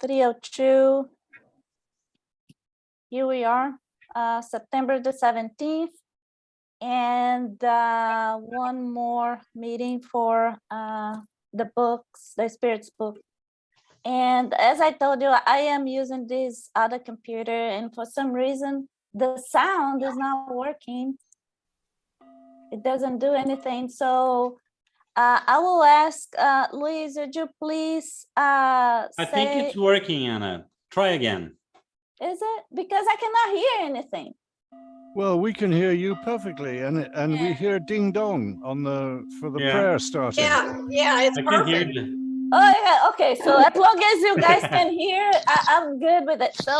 3:02. Here we are, September the 17th, and one more meeting for the books, the Spirits book. And as I told you, I am using this other computer, and for some reason, the sound is not working. It doesn't do anything. So I will ask, Luis, would you please I think it's working, Anna. Try again. Is it? Because I cannot hear anything. Well, we can hear you perfectly, and we hear ding dong on for the prayer starting. Yeah, it's perfect. Oh yeah, okay. So as long as you guys can hear, I'm good with it. So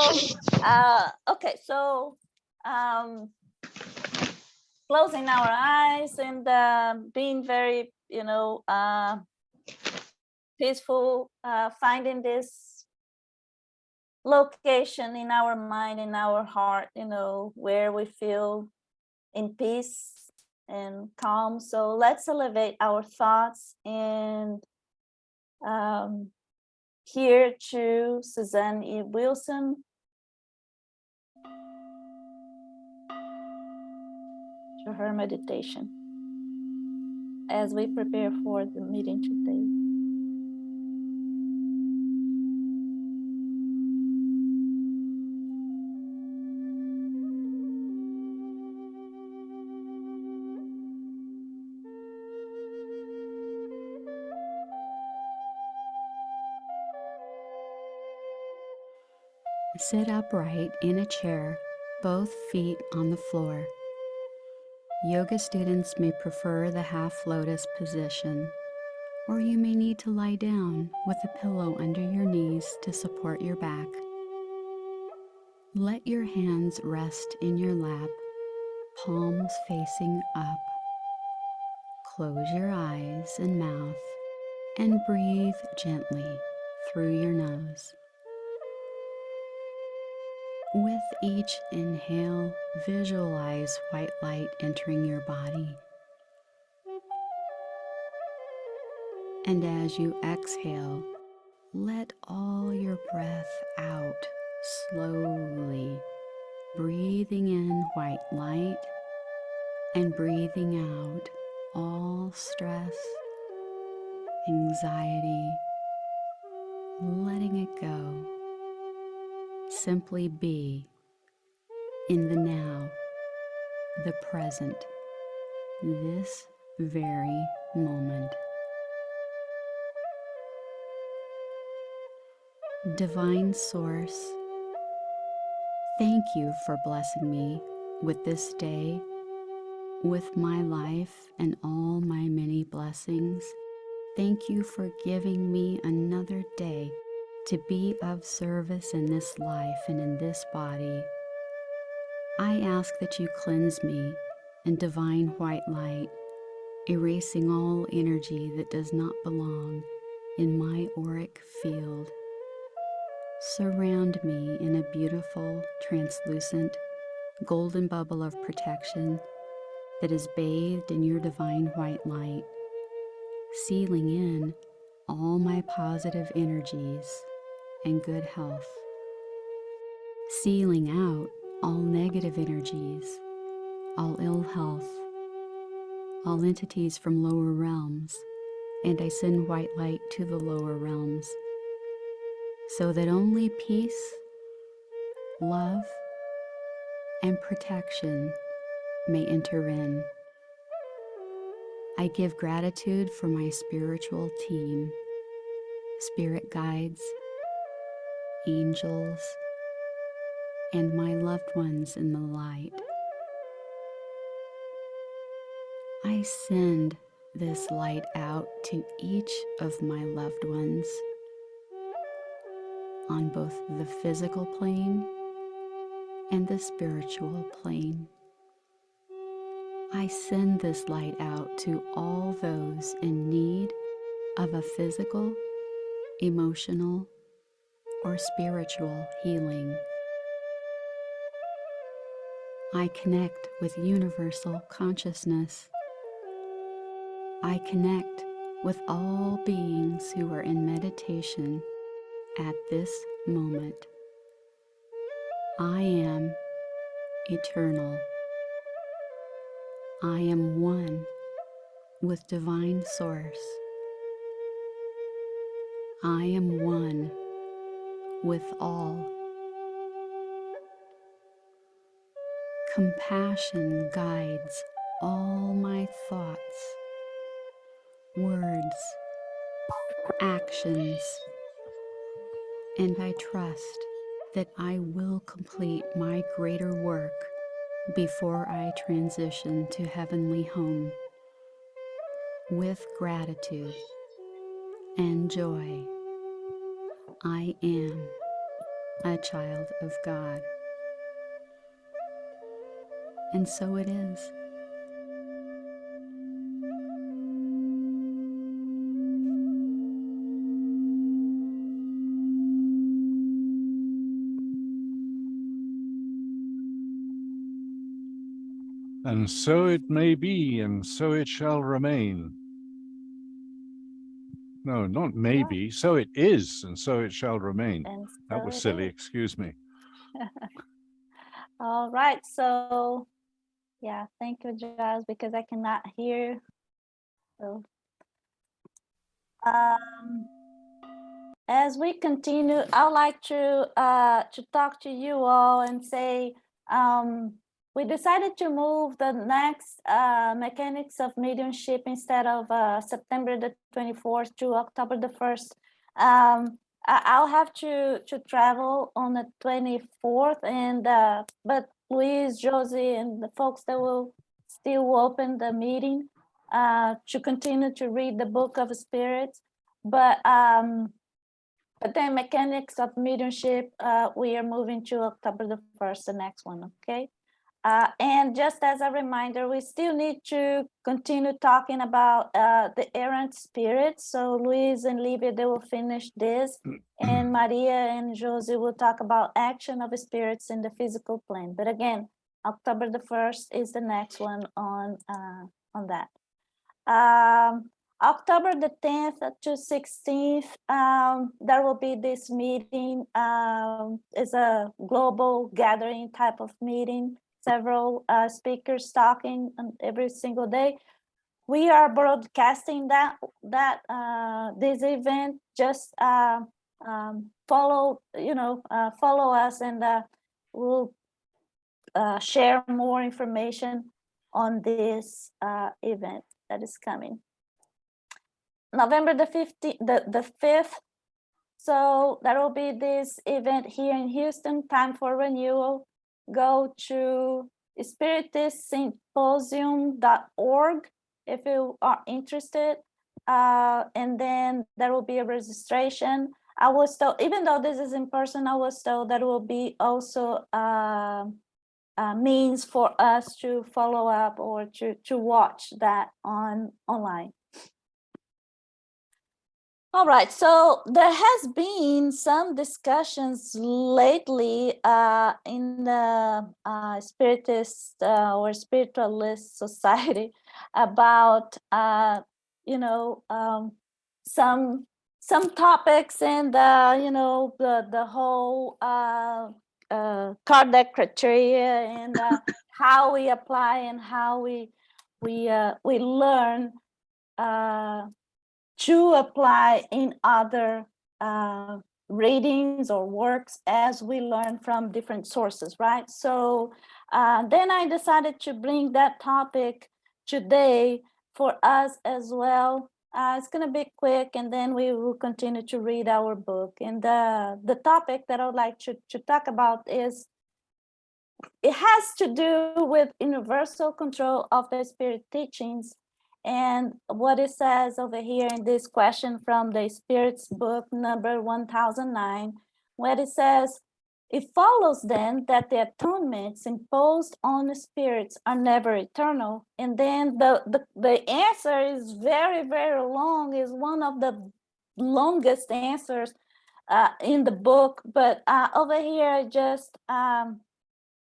okay, so closing our eyes and being very, peaceful, finding this location in our mind, in our heart, where we feel in peace and calm. So let's elevate our thoughts and here to Suzanne E. Wilson. To her meditation as we prepare for the meeting today. Sit upright in a chair, both feet on the floor. Yoga students may prefer the half lotus position, or you may need to lie down with a pillow under your knees to support your back. Let your hands rest in your lap, palms facing up. Close your eyes and mouth and breathe gently through your nose. With each inhale, visualize white light entering your body. And as you exhale, let all your breath out slowly, breathing in white light and breathing out all stress, anxiety, letting it go. Simply be in the now, the present, this very moment. Divine Source, thank you for blessing me with this day, with my life and all my many blessings. Thank you for giving me another day to be of service in this life and in this body. I ask that you cleanse me in divine white light, erasing all energy that does not belong in my auric field. Surround me in a beautiful, translucent, golden bubble of protection that is bathed in your divine white light, sealing in all my positive energies and good health, sealing out all negative energies, all ill health, all entities from lower realms, and I send white light to the lower realms, so that only peace, love, and protection may enter in. I give gratitude for my spiritual team, spirit guides, angels, and my loved ones in the light. I send this light out to each of my loved ones on both the physical plane and the spiritual plane. I send this light out to all those in need of a physical, emotional, or spiritual healing. I connect with universal consciousness. I connect with all beings who are in meditation at this moment. I am eternal. I am one with Divine Source. I am one with all. Compassion guides all my thoughts, words, actions, and I trust that I will complete my greater work before I transition to heavenly home. With gratitude and joy, I am a child of God. And so it is. And so it may be, and so it shall remain. No, not maybe. So it is, and so it shall remain. And That so was it silly, is. excuse me. All right, so yeah, thank you, Giles, because I cannot hear. So, as we continue, I'd like to talk to you all and say we decided to move the next mechanics of mediumship instead of September the 24th to October the 1st. I'll have to travel on the 24th, and but Luis, Josie, and the folks that will still open the meeting to continue to read the Book of Spirits. But then mechanics of mediumship, we are moving to October the 1st, the next one, okay? And just as a reminder, we still need to continue talking about the errant spirits. So Luis and Livia, they will finish this, and Maria and Josie will talk about action of spirits in the physical plane. But again, October the 1st is the next one on that. October the 10th to 16th, there will be this meeting. It's a global gathering type of meeting, several speakers talking every single day. We are broadcasting this event. Just follow us, and we'll share more information on this event that is coming. November the 15th, the 5th. So there will be this event here in Houston, Time for Renewal. Go to spiritistsymposium.org if you are interested. And then there will be a registration. I was told, even though this is in person, I was told there will be also means for us to follow up or to watch that online. All right, so there has been some discussions lately in the Spiritist or Spiritualist Society about some topics, and the whole Kardec criteria, and how we apply and how we learn to apply in other readings or works as we learn from different sources, right? So then I decided to bring that topic today for us as well. It's going to be quick, and then we will continue to read our book. And the topic that I would like to talk about is, it has to do with universal control of the spirit teachings. And what it says over here in this question from the Spirits book number 1009, where it says, it follows then that the atonements imposed on the spirits are never eternal. And then the answer is very, very long, is one of the longest answers in the book. But over here, I just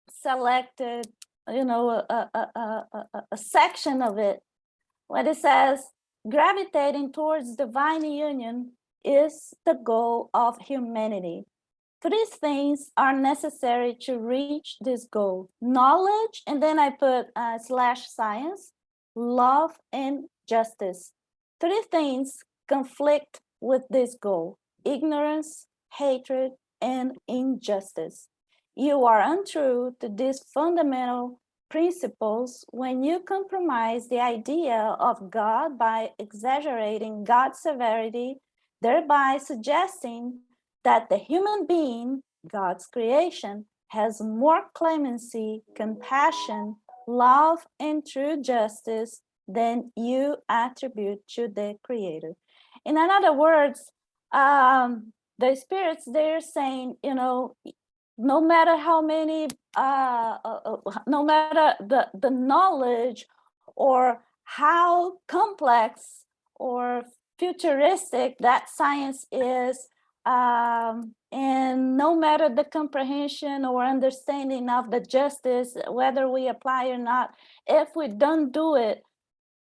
selected, a section of it, where it says, gravitating towards divine union is the goal of humanity. 3 things are necessary to reach this goal: knowledge, and then I put /science, love, and justice. 3 things conflict with this goal: ignorance, hatred, and injustice. You are untrue to these fundamental principles when you compromise the idea of God by exaggerating God's severity, thereby suggesting that the human being, God's creation, has more clemency, compassion, love, and true justice than you attribute to the Creator. In other words, the spirits, they're saying, no matter how many, no matter the knowledge or how complex or futuristic that science is, and no matter the comprehension or understanding of the justice, whether we apply or not, if we don't do it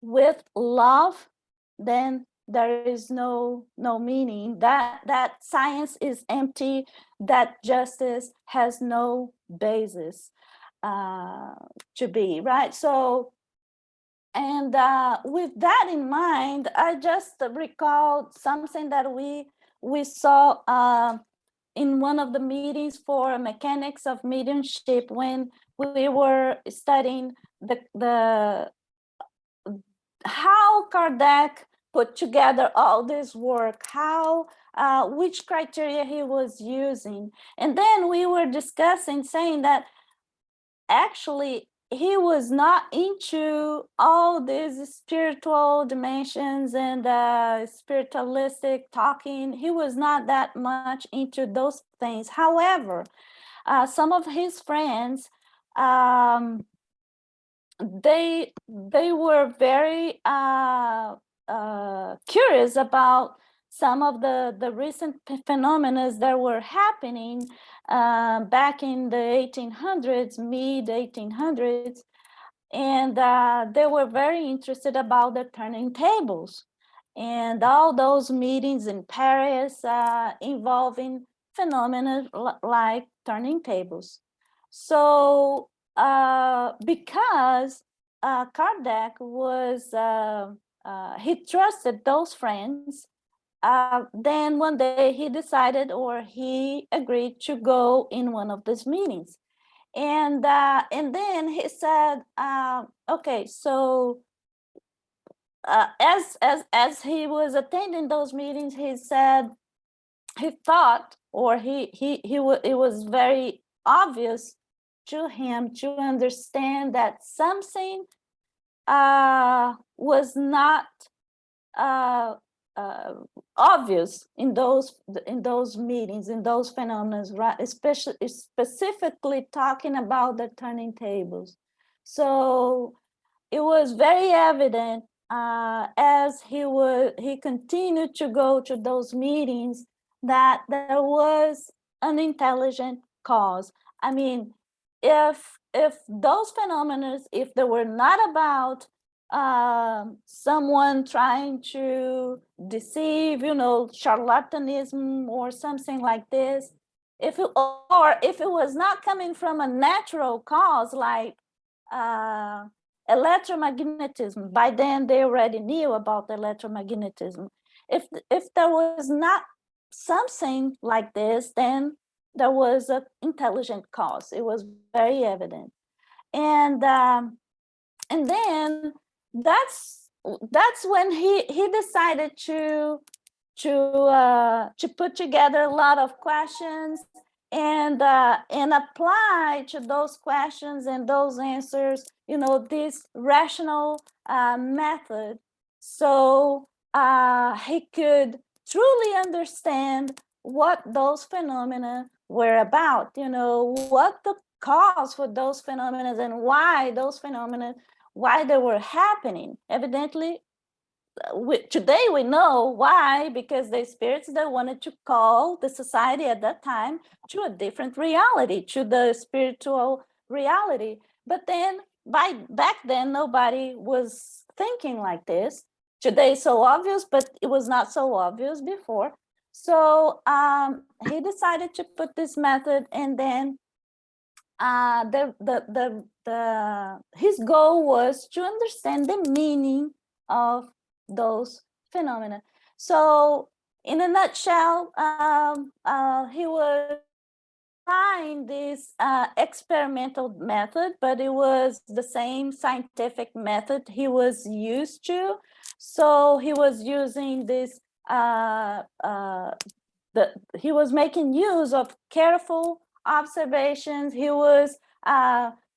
with love, then there is no meaning. That science is empty, that justice has no basis to be, right? So, and with that in mind, I just recalled something that we saw in one of the meetings for mechanics of mediumship when we were studying the how Kardec put together all this work, how which criteria he was using. And then we were discussing, saying that actually he was not into all these spiritual dimensions and spiritualistic talking. He was not that much into those things. However, some of his friends, they were very curious about some of the recent phenomena that were happening back in the 1800s, mid 1800s, and they were very interested about the turning tables and all those meetings in Paris involving phenomena like turning tables. So because Kardec was, he trusted those friends, then one day he decided, or he agreed to go in one of these meetings. And then he said, okay, so as he was attending those meetings, he said, he thought, or it was very obvious to him to understand that something was not obvious in those meetings, in those phenomena, right? Especially specifically talking about the turning tables. So it was very evident as he continued to go to those meetings that there was an intelligent cause. I mean, if those phenomena, if they were not about someone trying to deceive, charlatanism or something like this, if it was not coming from a natural cause like electromagnetism, by then they already knew about electromagnetism. If there was not something like this, then there was an intelligent cause. It was very evident, and then that's when he decided to put together a lot of questions and apply to those questions and those answers, this rational method, so he could truly understand what those phenomena were about, what the cause for those phenomena and why those phenomena, why they were happening. Evidently, today we know why, because the spirits that wanted to call the society at that time to a different reality, to the spiritual reality. But then back then, nobody was thinking like this. Today it's so obvious, but it was not so obvious before. So he decided to put this method, and then his goal was to understand the meaning of those phenomena. So in a nutshell, he was trying this experimental method, but it was the same scientific method he was used to. So he was using this, he was making use of careful observations. He was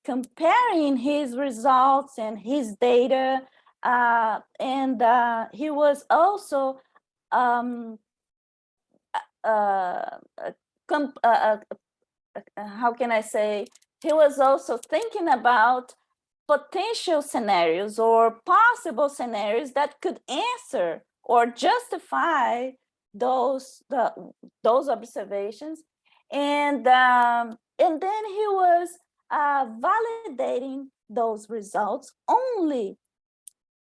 comparing his results and his data, and he was also how can I say, he was also thinking about potential scenarios or possible scenarios that could answer or justify those observations, and then he was validating those results only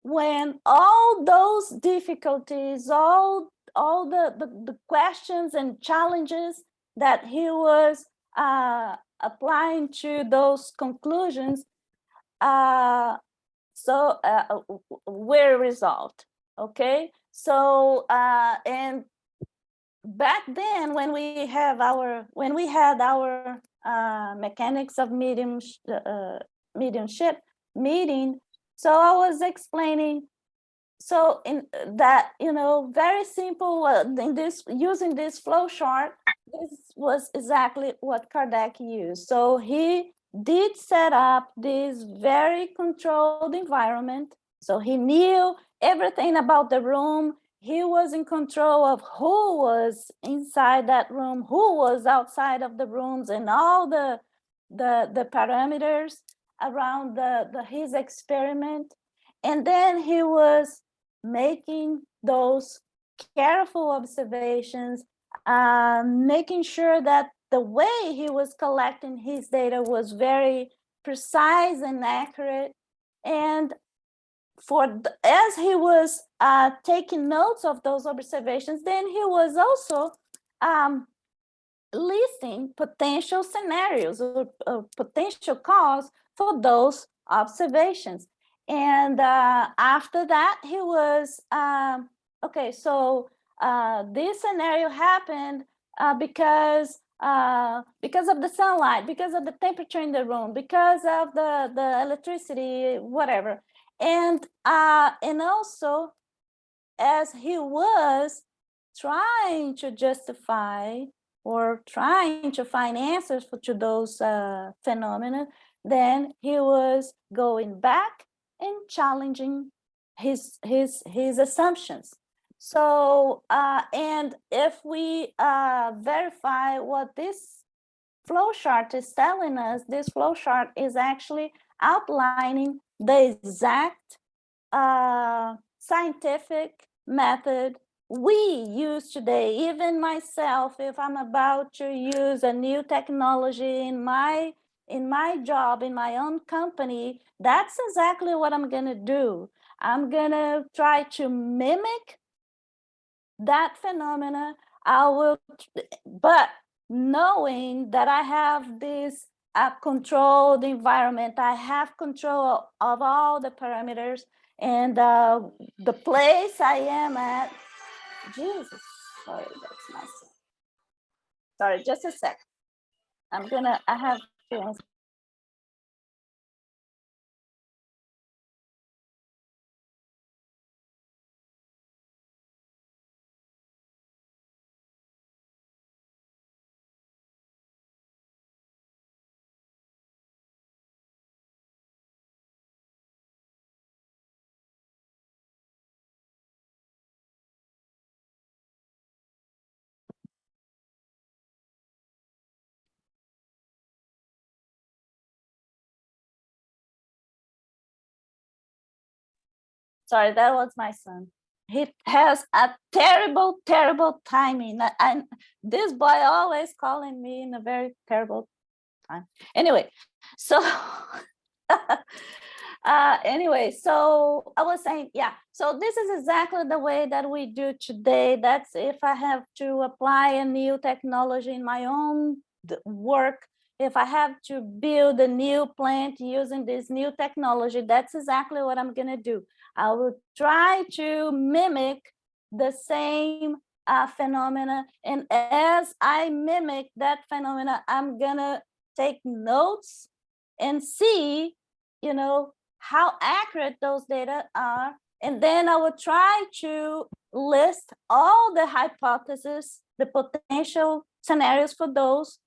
when all those difficulties, all the questions and challenges that he was applying to those conclusions were resolved. Okay, so and back then when we had our mechanics of mediumship meeting, so I was explaining, so in that, very simple, in this, using this flow chart, this was exactly what Kardec used. So he did set up this very controlled environment. So he knew everything about the room. He was in control of who was inside that room, who was outside of the rooms, and all the parameters around his experiment. And then he was making those careful observations, making sure that the way he was collecting his data was very precise and accurate. And as he was taking notes of those observations, then he was also listing potential scenarios or potential cause for those observations. And after that, he was, okay, so this scenario happened because of the sunlight, because of the temperature in the room, because of the electricity, whatever. And also, as he was trying to justify or trying to find answers to those phenomena, then he was going back and challenging his assumptions. So, and if we verify what this flow chart is telling us, this flow chart is actually outlining the exact scientific method we use today. Even myself, if I'm about to use a new technology in my job, in my own company, that's exactly what I'm gonna do. I'm gonna try to mimic that phenomena. But knowing that I have this controlled environment, I have control of all the parameters, and the place I am at, Jesus, sorry, that's my son. Sorry, just a sec. I have to answer. Sorry, that was my son. He has a terrible, terrible timing. And this boy always calling me in a very terrible time. Anyway, so Anyway, so I was saying, yeah, so this is exactly the way that we do today. That's if I have to apply a new technology in my own work, if I have to build a new plant using this new technology, that's exactly what I'm gonna do. I will try to mimic the same phenomena, and as I mimic that phenomena, I'm gonna take notes and see, you know, how accurate those data are, and then I will try to list all the hypotheses, the potential scenarios for those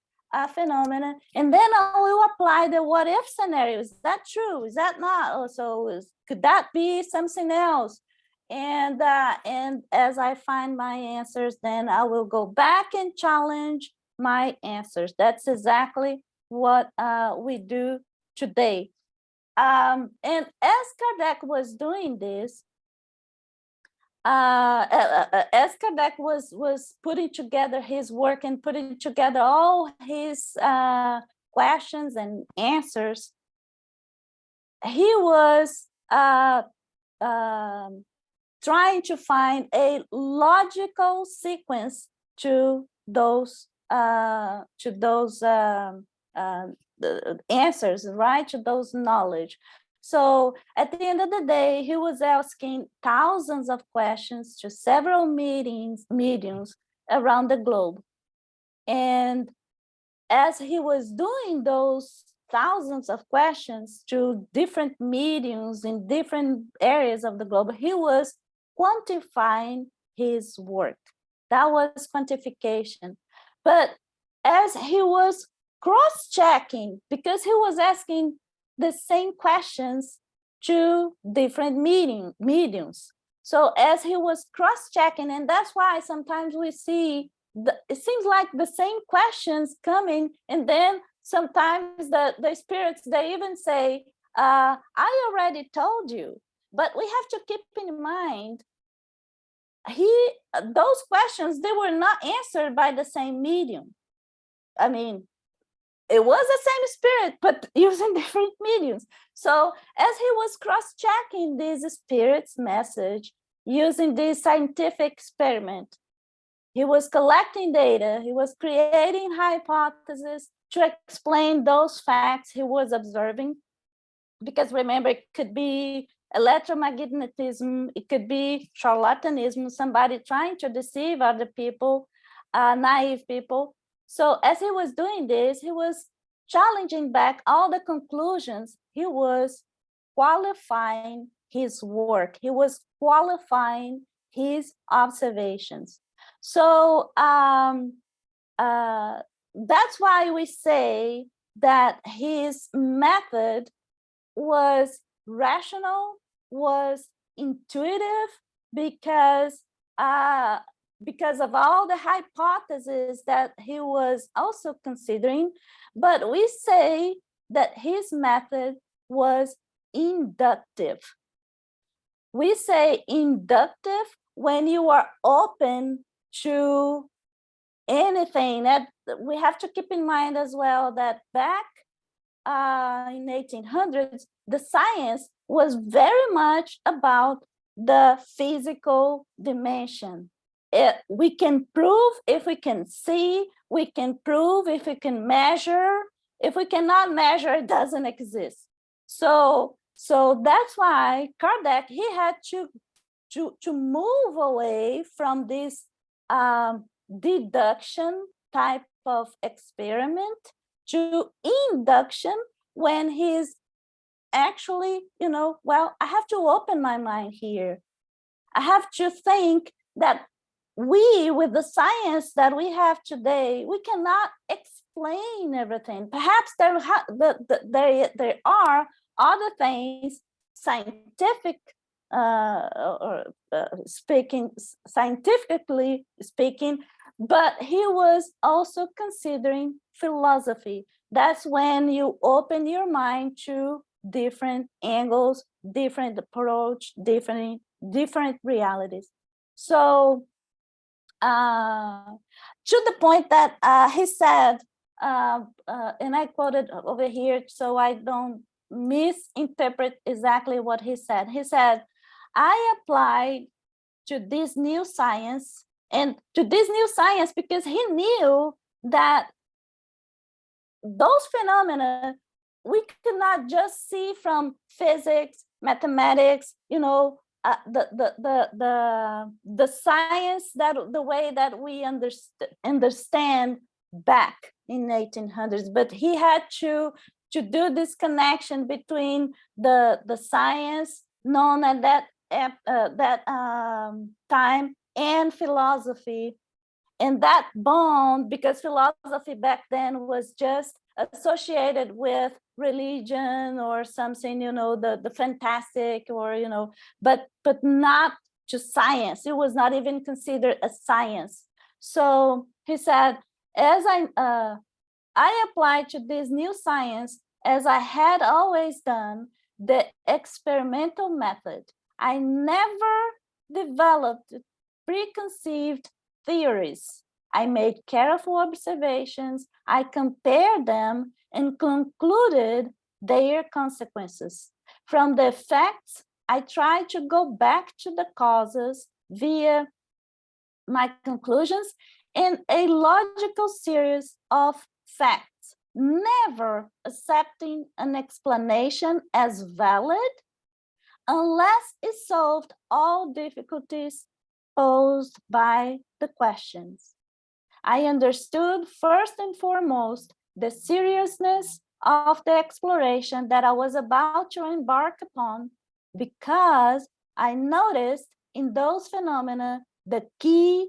phenomena, and then I will apply the what if scenario. Is that true? Is that not? Also, could that be something else? And as I find my answers, then I will go back and challenge my answers. That's exactly what we do today. And as Kardec was doing this, as Kardec was putting together his work and putting together all his questions and answers, he was trying to find a logical sequence to those the answers, right, to those knowledge. So at the end of the day, he was asking thousands of questions to several mediums around the globe. And as he was doing those thousands of questions to different mediums in different areas of the globe, he was quantifying his work. That was quantification. But as he was cross-checking, because he was asking the same questions to different mediums. So as he was cross-checking, and that's why sometimes we see, it seems like the same questions coming, and then sometimes the spirits, they even say, I already told you. But we have to keep in mind, those questions, they were not answered by the same medium. I mean, it was the same spirit, but using different mediums. So as he was cross-checking this spirit's message using this scientific experiment, he was collecting data, he was creating hypotheses to explain those facts he was observing. Because remember, it could be electromagnetism, it could be charlatanism, somebody trying to deceive other people, naive people. So as he was doing this, he was challenging back all the conclusions. He was qualifying his work. He was qualifying his observations. So that's why we say that his method was rational, was intuitive, because of all the hypotheses that he was also considering. But we say that his method was inductive. We say inductive when you are open to anything. That we have to keep in mind as well, that back in 1800s, the science was very much about the physical dimension. We can prove if we can see, we can prove if we can measure. If we cannot measure, it doesn't exist. So that's why Kardec, he had to move away from this deduction type of experiment to induction, when he's actually, well, I have to open my mind here. I have to think that with the science that we have today, we cannot explain everything. Perhaps there are other things, scientifically speaking, but he was also considering philosophy. That's when you open your mind to different angles, different approach, different realities. So to the point that he said, and I quoted over here so I don't misinterpret exactly what he said. He said, I applied to this new science, and to this new science because he knew that those phenomena we could not just see from physics, mathematics, the science, that the way that we understand back in 1800s, but he had to do this connection between the science known at that time and philosophy, and that bond, because philosophy back then was just associated with religion or something, the fantastic, or but not to science. It was not even considered a science. So he said, as I applied to this new science, as I had always done, the experimental method. I never developed preconceived theories. I made careful observations, I compared them and concluded their consequences. From the effects, I tried to go back to the causes via my conclusions in a logical series of facts, never accepting an explanation as valid unless it solved all difficulties posed by the questions. I understood first and foremost the seriousness of the exploration that I was about to embark upon, because I noticed in those phenomena the key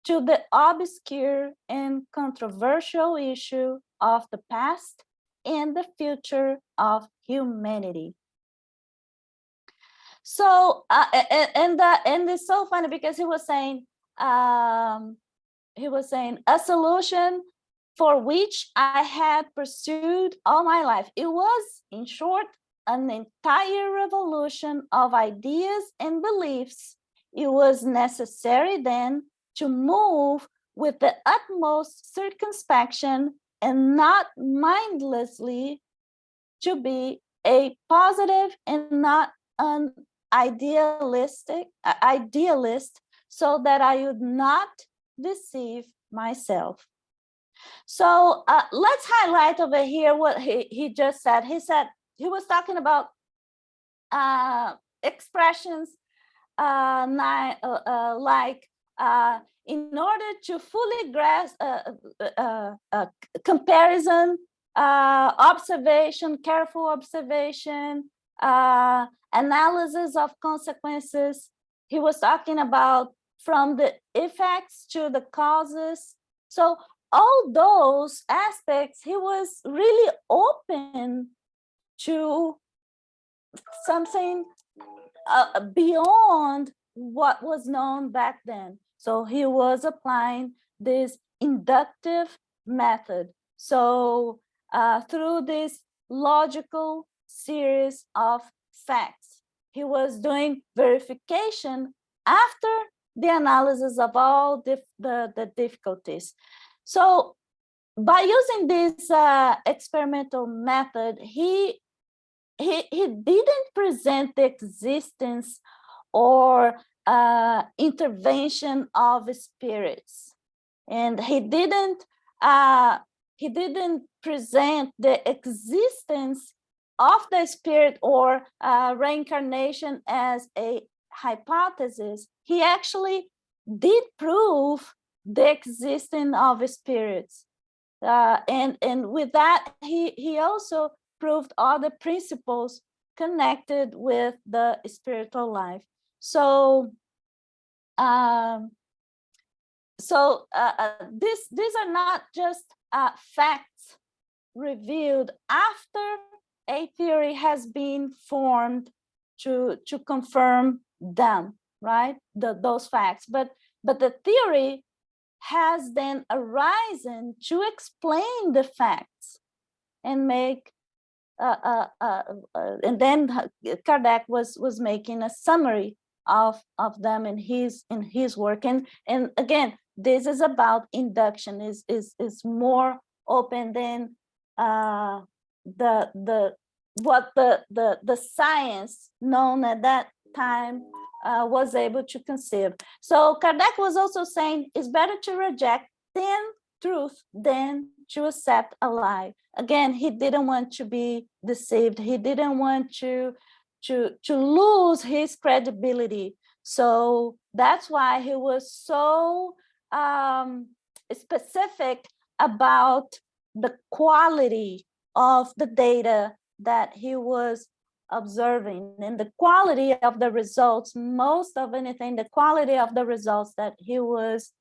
to the obscure and controversial issue of the past and the future of humanity. So, and it's so funny because he was saying a solution for which I had pursued all my life. It was, in short, an entire revolution of ideas and beliefs. It was necessary then to move with the utmost circumspection and not mindlessly, to be a positive and not an idealist, so that I would not deceive myself. So let's highlight over here what he just said. He said he was talking about expressions like in order to fully grasp comparison, observation, careful observation, analysis of consequences. He was talking about from the effects to the causes. So all those aspects, he was really open to something beyond what was known back then. So he was applying this inductive method. So through this logical series of facts, he was doing verification after the analysis of all the difficulties. So by using this experimental method, he didn't present the existence or intervention of spirits, and he didn't present the existence of the spirit or reincarnation as a hypothesis. He actually did prove the existence of spirits, and with that he also proved other principles connected with the spiritual life. So these are not just facts revealed after a theory has been formed to confirm them, right? Those facts, but the theory has then arisen to explain the facts and make and then Kardec was making a summary of them in his work, and again, this is about induction, is more open than the what the science known at that time was able to conceive. So Kardec was also saying it's better to reject thin truth than to accept a lie. Again, he didn't want to be deceived. He didn't want to lose his credibility. So that's why he was so specific about the quality of the data that he was observing and the quality of the results, most of anything, the quality of the results that he was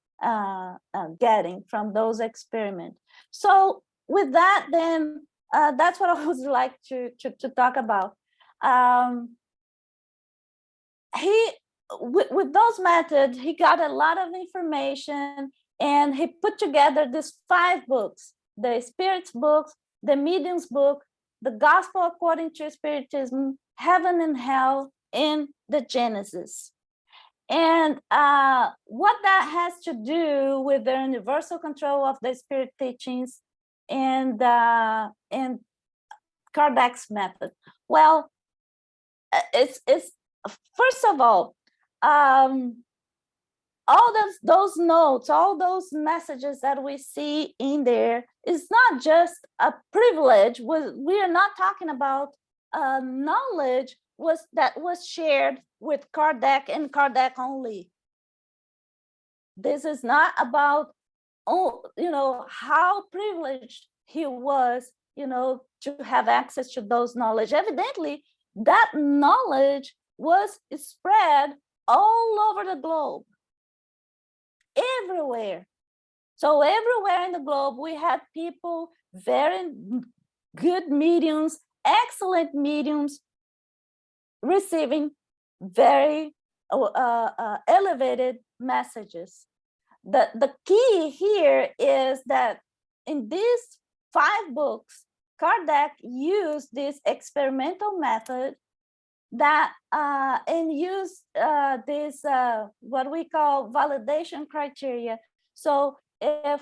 getting from those experiments. So with that, then that's what I would like to talk about. With those methods, he got a lot of information, and he put together these 5 books: the Spirits books, the Mediums book, the Gospel According to Spiritism, Heaven and Hell, and the Genesis. And what that has to do with the universal control of the spirit teachings and Kardec's method. Well, it's first of all those notes, all those messages that we see in there is not just a privilege. We are not talking about knowledge that was shared with Kardec and Kardec only. This is not about, how privileged he was, to have access to those knowledge. Evidently, that knowledge was spread all over the globe, everywhere. So everywhere in the globe, we had people, very good mediums, excellent mediums, receiving very elevated messages. The key here is that in these 5 books, Kardec used this experimental method that and used this what we call validation criteria. So if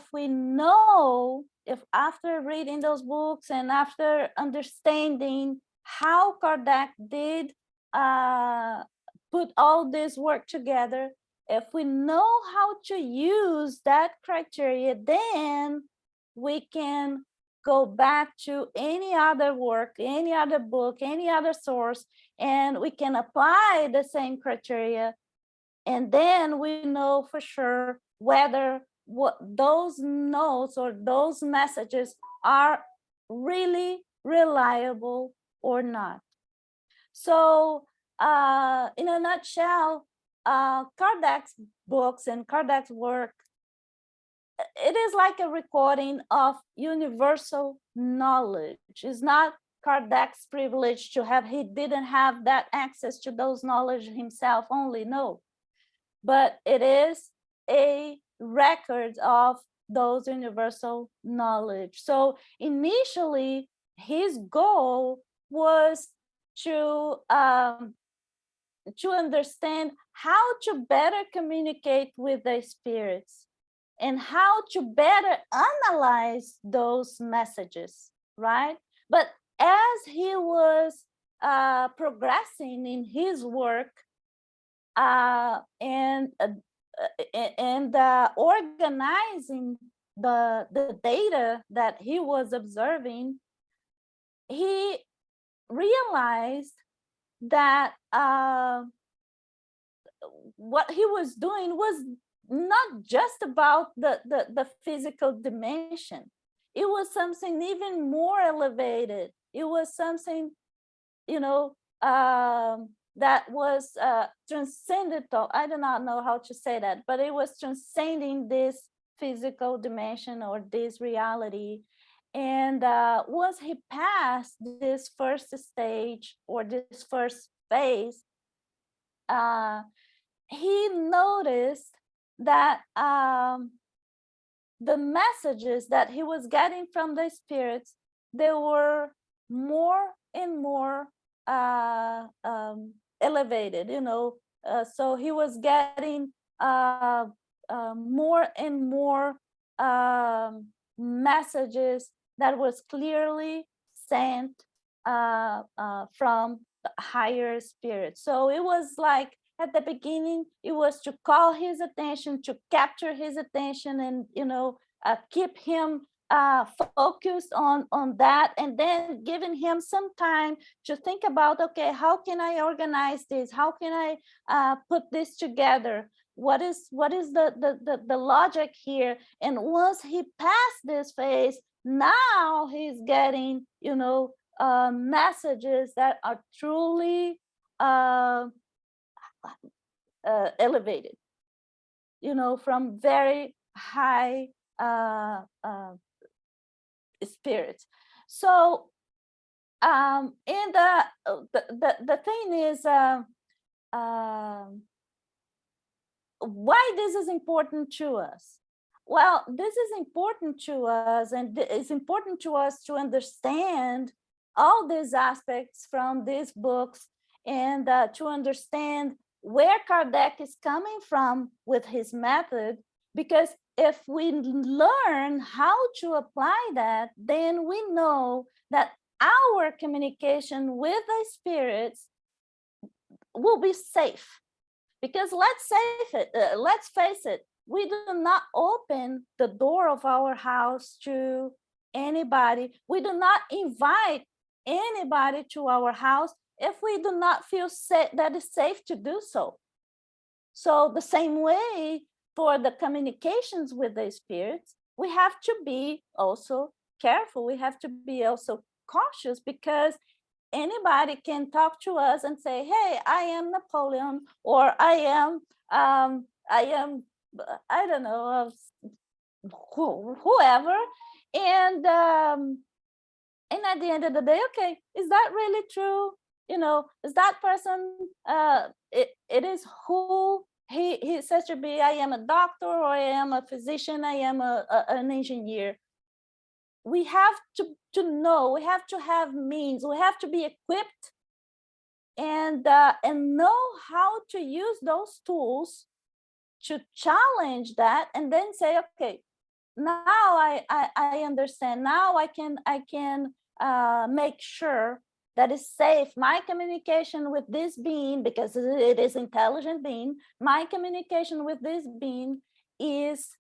after reading those books and after understanding how Kardec did put all this work together, if we know how to use that criteria, then we can go back to any other work, any other book, any other source, and we can apply the same criteria. And then we know for sure whether what those notes or those messages are really reliable or not. So in a nutshell, Kardec's books and Kardec's work, it is like a recording of universal knowledge. It's not Kardec's privilege to have, he didn't have that access to those knowledge himself only, no. But it is a record of those universal knowledge. So initially, his goal was to understand how to better communicate with the spirits and how to better analyze those messages, right? But as he was progressing in his work and organizing the data that he was observing, he realized that what he was doing was not just about the physical dimension. It was something even more elevated. It was something, that was transcendental. I do not know how to say that, but it was transcending this physical dimension or this reality. And once he passed this first stage or this first phase, he noticed that the messages that he was getting from the spirits, they were more and more elevated, so he was getting more and more messages that was clearly sent from the higher spirit. So it was like at the beginning, it was to call his attention, to capture his attention, and keep him focused on that, and then giving him some time to think about, okay, how can I organize this? How can I put this together? What is the logic here? And once he passed this phase, now he's getting messages that are truly elevated, from very high spirits. So and the thing is, why this is important to us? Well, this is important to us, and it's important to us to understand all these aspects from these books, and to understand where Kardec is coming from with his method, because if we learn how to apply that, then we know that our communication with the spirits will be safe. Because let's face it, we do not open the door of our house to anybody. We do not invite anybody to our house if we do not feel that it's safe to do so. So the same way for the communications with the spirits, we have to be also careful. We have to be also cautious, because anybody can talk to us and say, hey, I am Napoleon, or I am, I don't know, whoever. And at the end of the day, okay, is that really true? Is that person, it is who he says to be? I am a doctor, or I am a physician, I am an engineer. We have to know, we have to have means, we have to be equipped and know how to use those tools to challenge that, and then say, okay, now I understand. Now I can make sure that is safe. My communication with this being, because it is intelligent being, my communication with this being is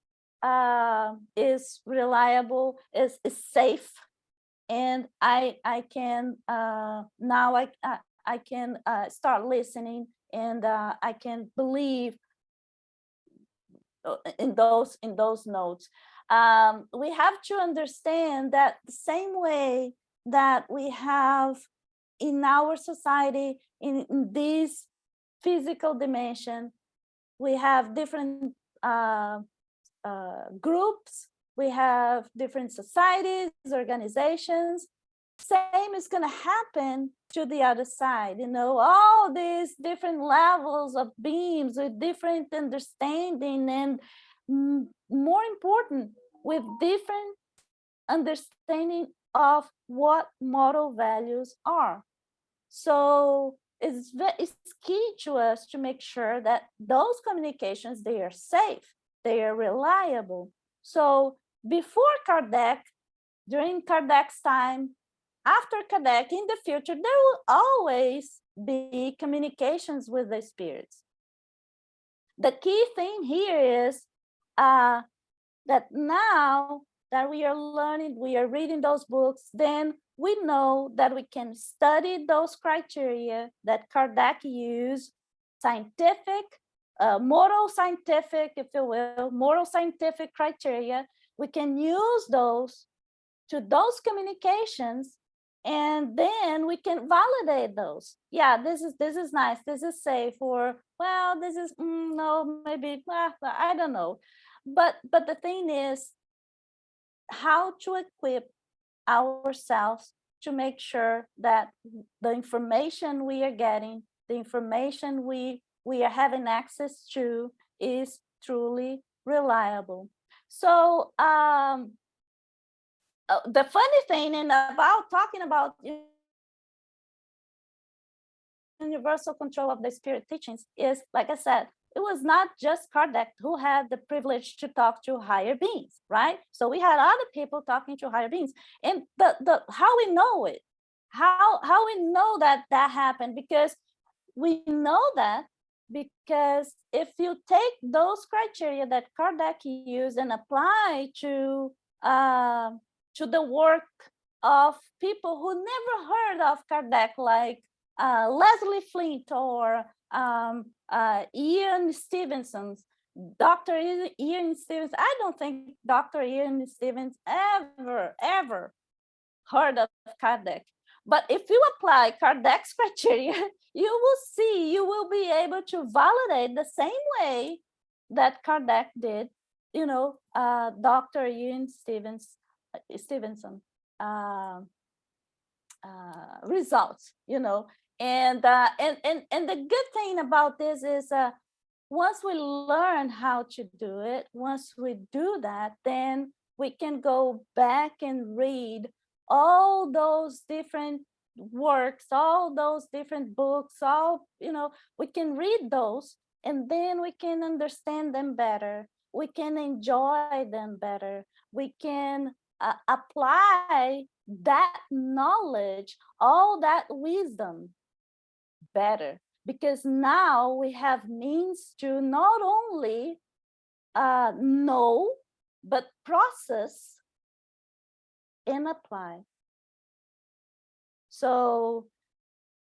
reliable, is safe, and I can now I can start listening, and I can believe in those notes. We have to understand that the same way that we have in our society, in this physical dimension, we have different groups, we have different societies, organizations. Same is going to happen to the other side. All these different levels of beings with different understanding, and more important, with different understanding of what moral values are. So it's key to us to make sure that those communications, they are safe, they are reliable. So before Kardec, during Kardec's time, after Kardec, in the future, there will always be communications with the spirits. The key thing here is that now that we are learning, we are reading those books, then we know that we can study those criteria that Kardec used, scientific, moral scientific, if you will, moral scientific criteria. We can use those to those communications, and then we can validate those. Yeah, this is nice, this is safe, or well, this is no, maybe I don't know. But the thing is how to equip ourselves to make sure that the information we are getting, the information we are having access to, is truly reliable. So the funny thing about talking about universal control of the spirit teachings is, like I said, it was not just Kardec who had the privilege to talk to higher beings, right? So we had other people talking to higher beings. And the how we know it, how we know that that happened? Because we know that because if you take those criteria that Kardec used and apply to the work of people who never heard of Kardec, like Leslie Flint or Ian Stevenson, Dr. Ian Stevens. I don't think Dr. Ian Stevens ever heard of Kardec. But if you apply Kardec's criteria, you will be able to validate the same way that Kardec did, Dr. Ian Stevenson results, and the good thing about this is once we learn how to do it, once we do that, then we can go back and read all those different works, all those different books, we can read those and then we can understand them better. We can enjoy them better. We can apply that knowledge, all that wisdom better, because now we have means to not only know, but process and apply. So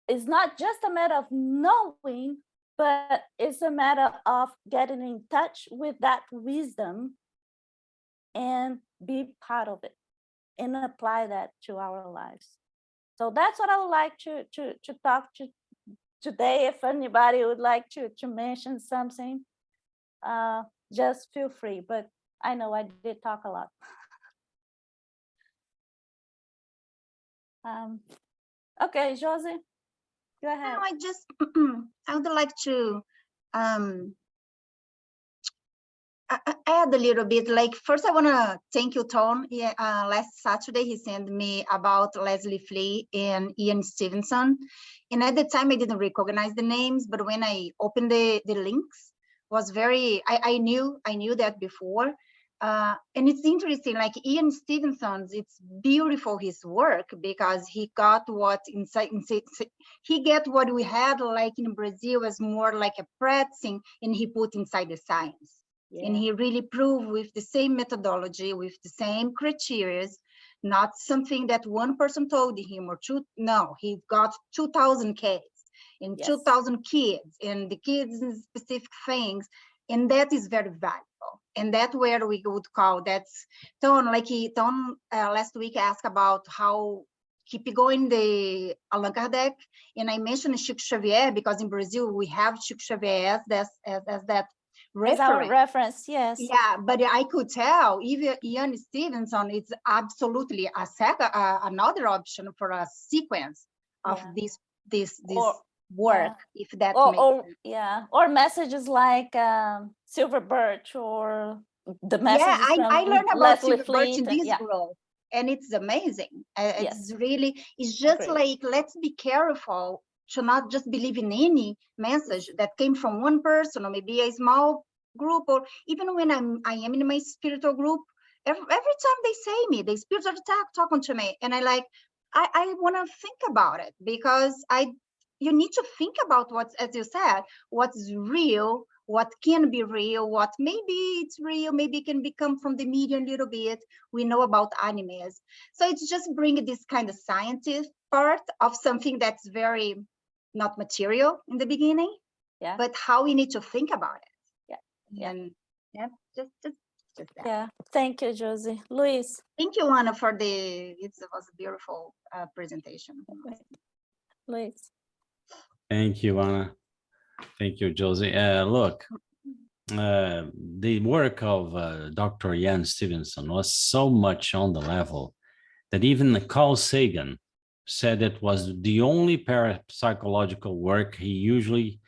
it's not just a matter of knowing, but it's a matter of getting in touch with that wisdom and be part of it and apply that to our lives. So that's what I would like to talk to today. If anybody would like to mention something, just feel free, but I know I did talk a lot. Okay, Josie, go ahead. No, I would like to add a little bit. Like, first I want to thank you, Tom. Yeah, last Saturday he sent me about Leslie Flint and Ian Stevenson, and at the time I didn't recognize the names, but when I opened the links, was very, I knew that before. And it's interesting, like Ian Stevenson's, it's beautiful his work, because he got what he get what we had like in Brazil as more like a practicing, and he put inside the science. Yeah. And he really proved with the same methodology, with the same criteria, not something that one person told him or two. No, he got 2,000 kids and 2,000 kids, and the kids in specific things, and that is very valuable. And that's where we would call, that's Tom, like Tom last week asked about how keep going the Allan Kardec, and I mentioned Chico Xavier because in Brazil we have Chico Xavier as that reference. As our reference, yes. Yeah, but I could tell even Ian Stevenson, it's absolutely another option for a sequence of this work, if that makes sense. Or messages like Silver Birch, or the messages I learned about Leslie Silver Birch in Flint, this group, and it's amazing. It's really, it's just like, let's be careful to not just believe in any message that came from one person, or maybe a small group, or even when I am in my spiritual group, every time they say me, the spirits are talking to me, and I want to think about it, because you need to think about what's, as you said, what's real, what can be real, what maybe it's real, maybe it can become from the media a little bit. We know about animes. So it's just bringing this kind of scientific part of something that's very not material in the beginning, but how we need to think about it. And just that. Yeah, thank you, Josie. Luis. Thank you, Anna, for it was a beautiful presentation. Luis. Thank you, Anna. Thank you, Josie. Look, the work of Dr. Ian Stevenson was so much on the level that even Carl Sagan said it was the only parapsychological work he usually,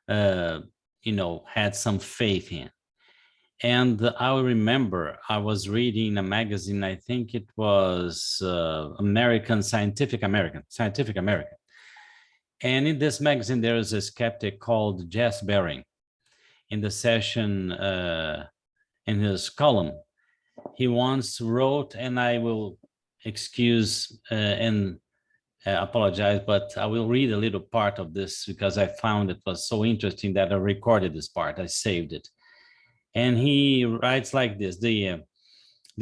had some faith in. And I remember I was reading a magazine, I think it was Scientific American. And in this magazine, there is a skeptic called Jess Bering. In the session, in his column, he once wrote, and I will excuse and apologize, but I will read a little part of this because I found it was so interesting that I recorded this part. I saved it. And he writes like this, the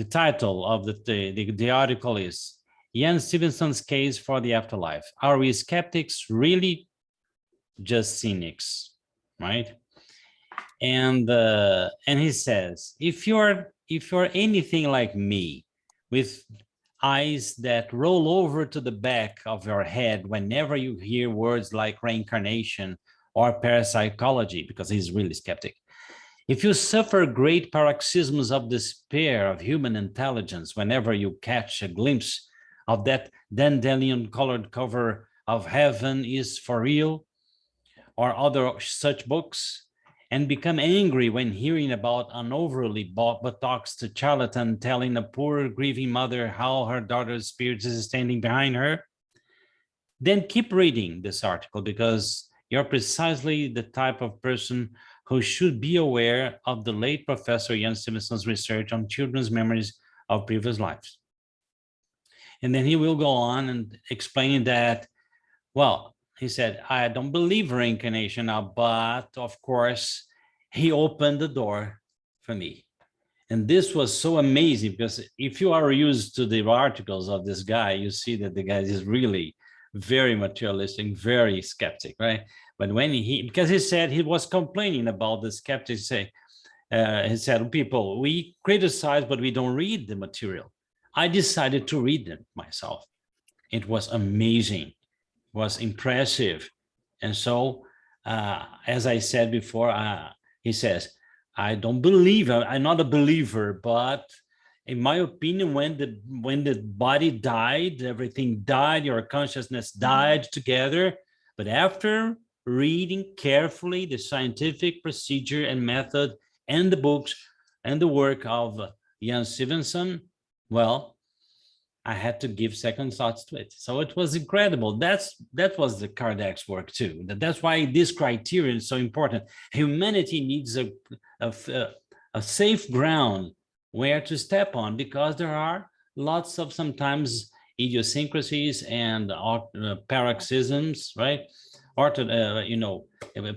title of the article is Ian Stevenson's Case for the Afterlife. Are we skeptics really just cynics, right? And he says, if you're anything like me, with eyes that roll over to the back of your head whenever you hear words like reincarnation or parapsychology, because he's really skeptic. If you suffer great paroxysms of despair of human intelligence whenever you catch a glimpse of that dandelion-colored cover of Heaven is for Real or other such books, and become angry when hearing about an overly botoxed charlatan telling a poor grieving mother how her daughter's spirit is standing behind her, then keep reading this article, because you're precisely the type of person who should be aware of the late Professor Ian Stevenson's research on children's memories of previous lives. And then he will go on and explain that, well, he said, I don't believe reincarnation now, but of course, he opened the door for me. And this was so amazing, because if you are used to the articles of this guy, you see that the guy is really very materialistic, very skeptic, right? But when because he said he was complaining about the skeptics, he said, people, we criticize, but we don't read the material. I decided to read them myself. It was amazing, was impressive. And so, as I said before, he says, I don't believe, I'm not a believer, but in my opinion, when the body died, everything died, your consciousness died together. But after reading carefully the scientific procedure and method and the books and the work of Ian Stevenson, well, I had to give second thoughts to it. So it was incredible. That was the Kardec's work too. That's why this criterion is so important. Humanity needs a safe ground where to step on, because there are lots of sometimes idiosyncrasies and paroxysms, right? Or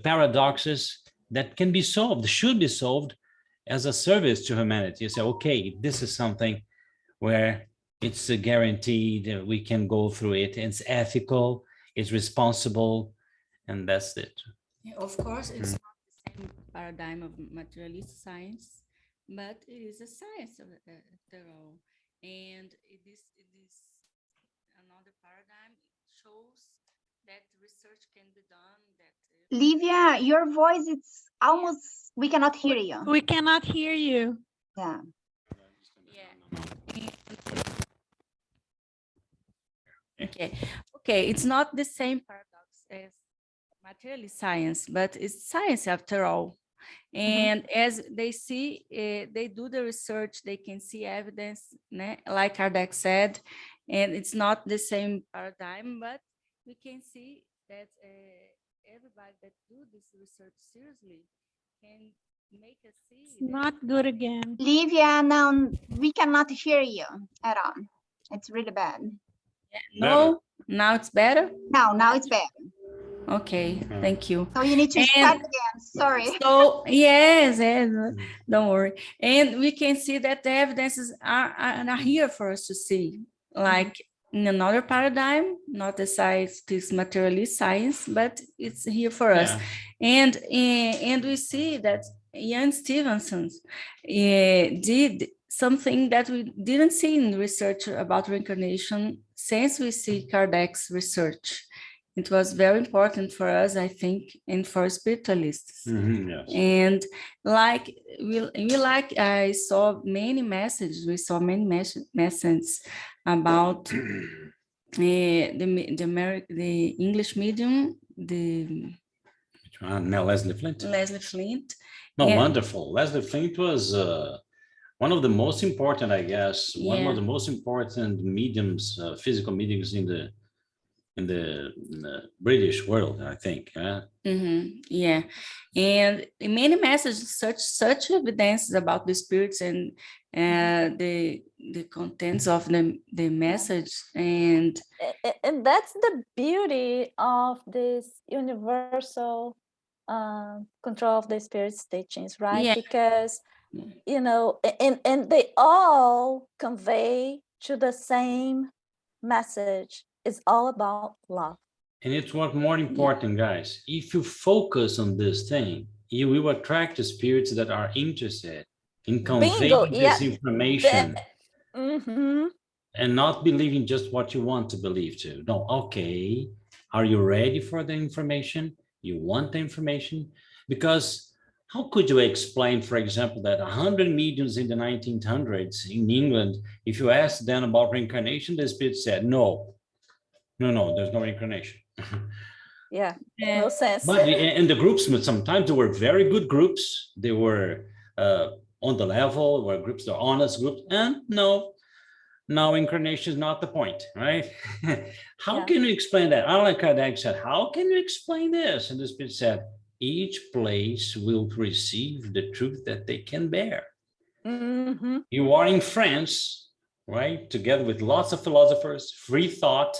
paradoxes that can be solved, should be solved as a service to humanity. You say, okay, this is something where it's guaranteed that we can go through it. It's ethical, it's responsible, and that's it. Yeah, of course, it's not the same paradigm of materialist science, but it is a science after all. And it is another paradigm. It shows that research can be done. That Livia, your voice, it's almost, we cannot hear you. We cannot hear you. Yeah. Yeah. Okay, it's not the same paradox as materialist science, but it's science after all. And as they see, they do the research, they can see evidence, like Kardec said, and it's not the same paradigm, but we can see that everybody that do this research seriously can make us see. It's not good again. Livia, now we cannot hear you at all. It's really bad. No, now it's better? Now it's better. Okay, thank you. So you need to start again, sorry. So, yes, don't worry. And we can see that the evidences are here for us to see, like in another paradigm, not the science, this materialist science, but it's here for us. And we see that Ian Stevenson did something that we didn't see in research about reincarnation since we see Kardec's research. It was very important for us, I think, and for spiritualists. Yes. And like I saw many messages. We saw many messages about the English medium, Leslie Flint. Leslie Flint. No, wonderful. Leslie Flint was one of the most important, I guess, one of the most important mediums, physical mediums in the British world, I think. Yeah, and many messages, such evidence about the spirits and the the contents of the message. And And that's the beauty of this universal control of the spirit's teachings, right? Yeah. Because, you know, and they all convey to the same message. It's all about love. And it's what more important, guys. If you focus on this thing, you will attract the spirits that are interested in conveying this information and not believing just what you want to believe to. No, okay. Are you ready for the information? You want the information? Because how could you explain, for example, that 100 mediums in the 1900s in England, if you asked them about reincarnation, the spirit said, no, there's no reincarnation. Yeah, no sense. But in the groups, sometimes they were very good groups. They were on the level, were groups, they're honest groups, and no incarnation is not the point, right? How can you explain that? Allan Kardec said, how can you explain this? And the spirit said, each place will receive the truth that they can bear. You are in France, right? Together with lots of philosophers, free thought.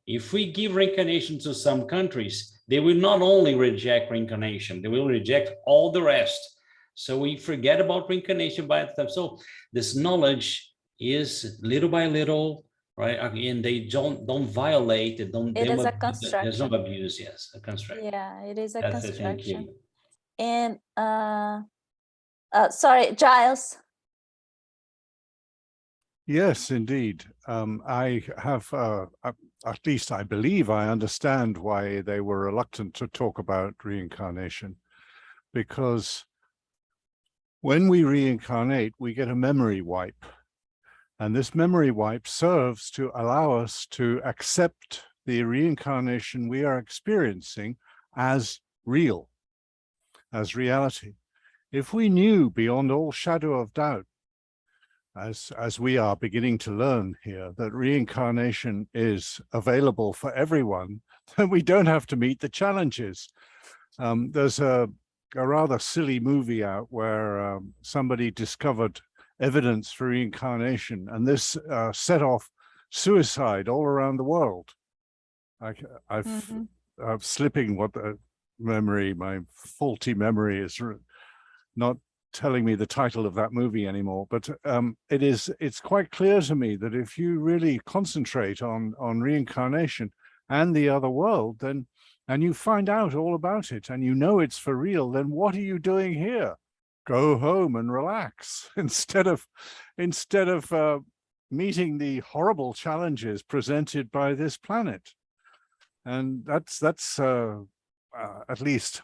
If we give reincarnation to some countries, they will not only reject reincarnation, they will reject all the rest. So we forget about reincarnation by the time. So this knowledge is little by little, right? And they don't violate it. It is a construction. There's no abuse, yes, a construction. Yeah, it is a That's it, thank construction. you. And sorry, Giles. Yes, indeed. I have, at least I believe I understand why they were reluctant to talk about reincarnation, because when we reincarnate, we get a memory wipe. And this memory wipe serves to allow us to accept the reincarnation we are experiencing as real, as reality. If we knew beyond all shadow of doubt, as we are beginning to learn here, that reincarnation is available for everyone, then we don't have to meet the challenges. There's a rather silly movie out where somebody discovered evidence for reincarnation, and this set off suicide all around the world. I'm slipping what the memory, my faulty memory is not telling me the title of that movie anymore, but it's quite clear to me that if you really concentrate on reincarnation and the other world, then, and you find out all about it and you know it's for real, then what are you doing here? Go home and relax instead of meeting the horrible challenges presented by this planet. And that's at least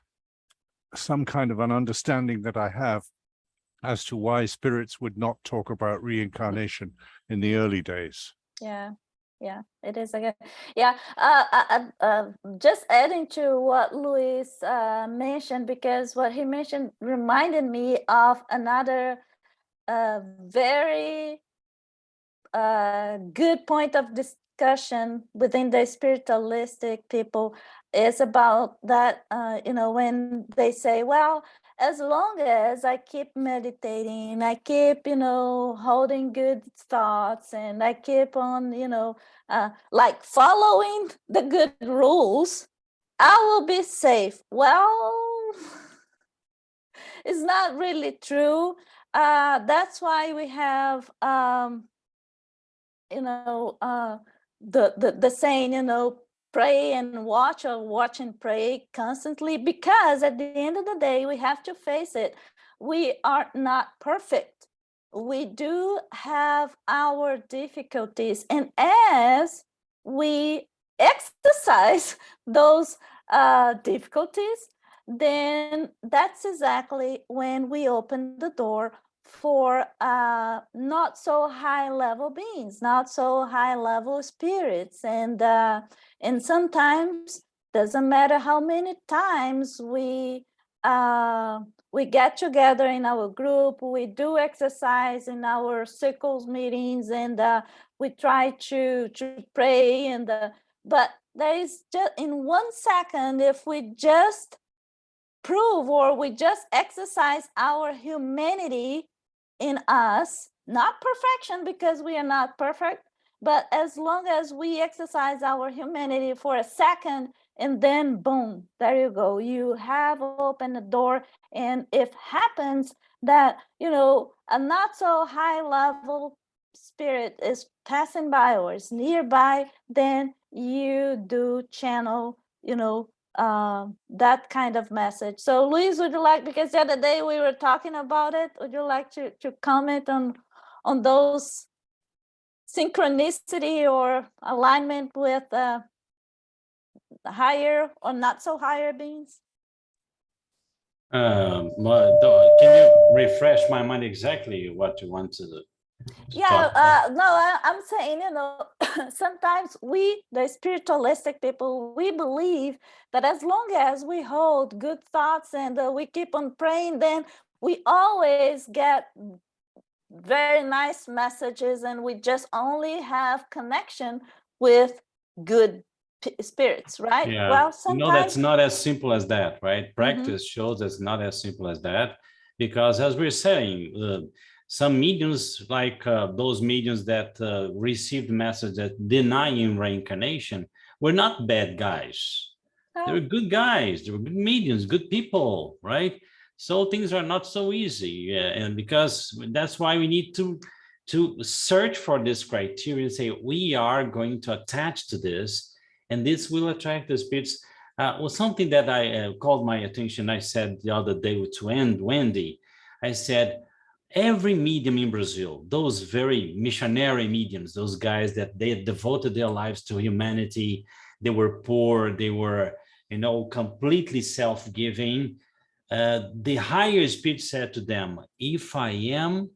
some kind of an understanding that I have as to why spirits would not talk about reincarnation in the early days. Yeah, it is again. Yeah, just adding to what Luis mentioned, because what he mentioned reminded me of another very good point of discussion within the spiritualistic people is about that, when they say, well, as long as I keep meditating, I keep, holding good thoughts, and I keep on, like following the good rules, I will be safe. Well, it's not really true. That's why we have, the saying, pray and watch, or watch and pray constantly, because at the end of the day, we have to face it. We are not perfect. We do have our difficulties. And as we exercise those difficulties, then that's exactly when we open the door for not so high level beings, not so high level spirits. And sometimes, doesn't matter how many times we get together in our group, we do exercise in our circles meetings, and we try to pray, but there is just in 1 second, if we just prove, or we just exercise our humanity in us, not perfection, because we are not perfect, but as long as we exercise our humanity for a second, and then boom, there you go, you have opened the door. And if happens that, you know, a not so high level spirit is passing by or is nearby, then you do channel, you know, that kind of message. So Luis, would you like, because the other day we were talking about it, would you like to comment on those synchronicity or alignment with higher or not so higher beings? Can you refresh my mind exactly what you want to Yeah, talk about? no, I'm saying, you know, sometimes we, the spiritualistic people, we believe that as long as we hold good thoughts and we keep on praying, then we always get very nice messages, and we just only have connection with good spirits, right? Yeah, Well, no, that's sometimes. not as simple as that, right? Mhm. Practice shows it's not as simple as that, because as we're saying, some mediums, like those mediums that received message that denying reincarnation, were not bad guys. They were good guys. They were good mediums, good people, right? So things are not so easy, and because that's why we need to search for this criteria and say we are going to attach to this, and this will attract the spirits. Was something that I called my attention. I said the other day to Wendy, I said, every medium in Brazil, those very missionary mediums, those guys that they devoted their lives to humanity, they were poor, they were, you know, completely self-giving. The higher spirit said to them, if I am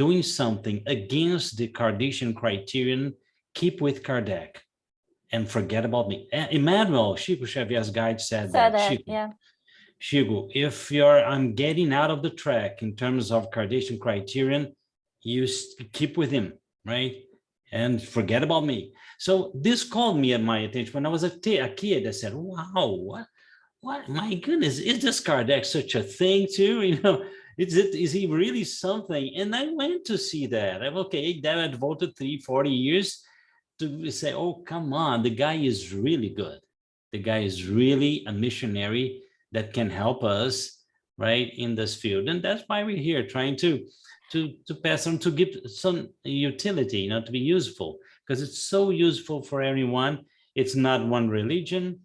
doing something against the Kardecian criterion, keep with Kardec and forget about me. Emmanuel, Chico Xavier's guide said that, Yeah. Chico, if I'm getting out of the track in terms of Kardecian criterion, you keep with him, right? And forget about me. So this called me at my attention when I was a kid. I said, wow, what, my goodness, is this Kardec such a thing too? You know, is he really something? And I went to see that. Okay, then I devoted 40 years to say, oh, come on, the guy is really good. The guy is really a missionary that can help us, right, in this field. And that's why we're here, trying to pass on, to give some utility, you know, to be useful, because it's so useful for everyone. It's not one religion.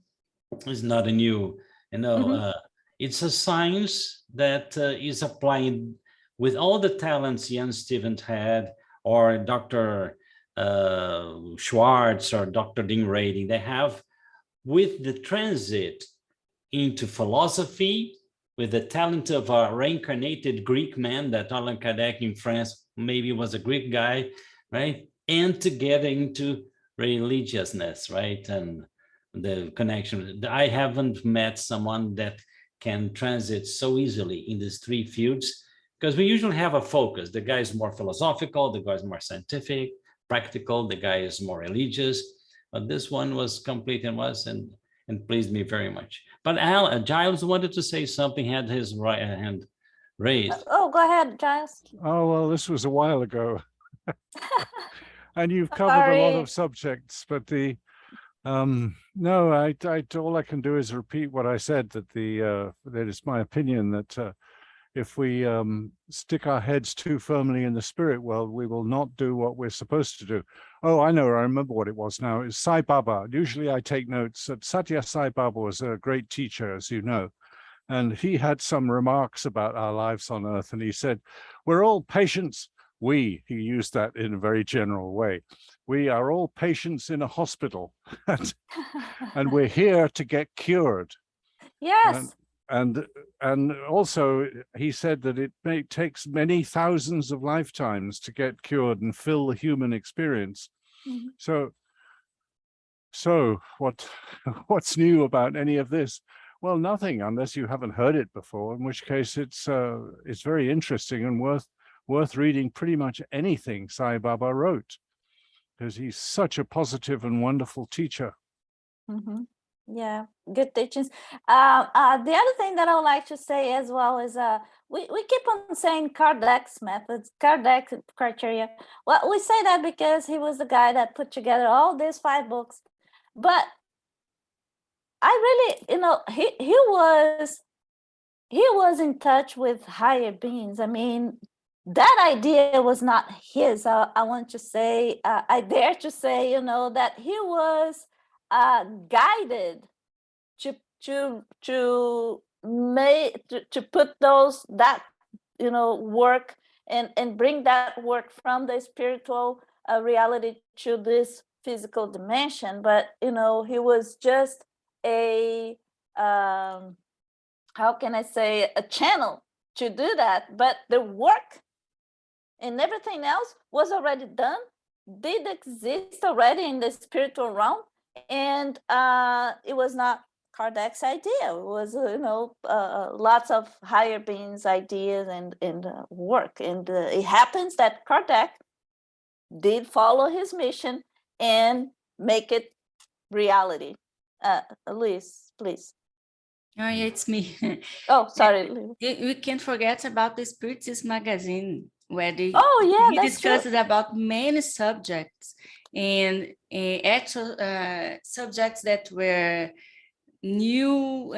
It's not a new, you know, it's a science that is applying with all the talents Jan Stevens had, or Dr. Schwartz or Dr. Dean Rading. They have, with the transit into philosophy, with the talent of a reincarnated Greek man, that Allan Kardec in France maybe was a Greek guy, right? And to get into religiousness, right? And the connection. I haven't met someone that can transit so easily in these three fields, because we usually have a focus. The guy is more philosophical, the guy is more scientific, practical, the guy is more religious. But this one was complete and pleased me very much. But Giles wanted to say something, had his right hand raised. Oh, go ahead, Giles. Oh, well, this was a while ago. And you've covered a lot Sorry. of subjects, but the no, I all I can do is repeat what I said, that that it's my opinion that if we stick our heads too firmly in the spirit world, we will not do what we're supposed to do. Oh, I know, I remember what it was now. It's Sai Baba. Usually I take notes. That Satya Sai Baba was a great teacher, as you know, and he had some remarks about our lives on earth, and he said, we're all patients. He used that in a very general way. We are all patients in a hospital, and we're here to get cured. Yes. And also he said that it takes many thousands of lifetimes to get cured and fill the human experience. So what's new about any of this? Well, nothing, unless you haven't heard it before, in which case it's very interesting and worth reading pretty much anything Sai Baba wrote, because he's such a positive and wonderful teacher. Yeah, good teachings. The other thing that I would like to say as well is we keep on saying Kardec's methods, Kardec criteria. Well, we say that because he was the guy that put together all these 5 books. But I really, he was in touch with higher beings. I mean, that idea was not his. I want to say, I dare to say, that he was guided to make to put that work and bring that work from the spiritual reality to this physical dimension. But he was just a how can I say, a channel to do that. But the work and everything else was already done, did exist already in the spiritual realm, and it was not Kardec's idea. It was lots of higher beings' ideas and work, and it happens that Kardec did follow his mission and make it reality. Luis, please. Oh, yeah, it's me. Oh, sorry. We can't forget about the Spiritist magazine, where Yeah, he that's true. discussed about many subjects and actual subjects that were new,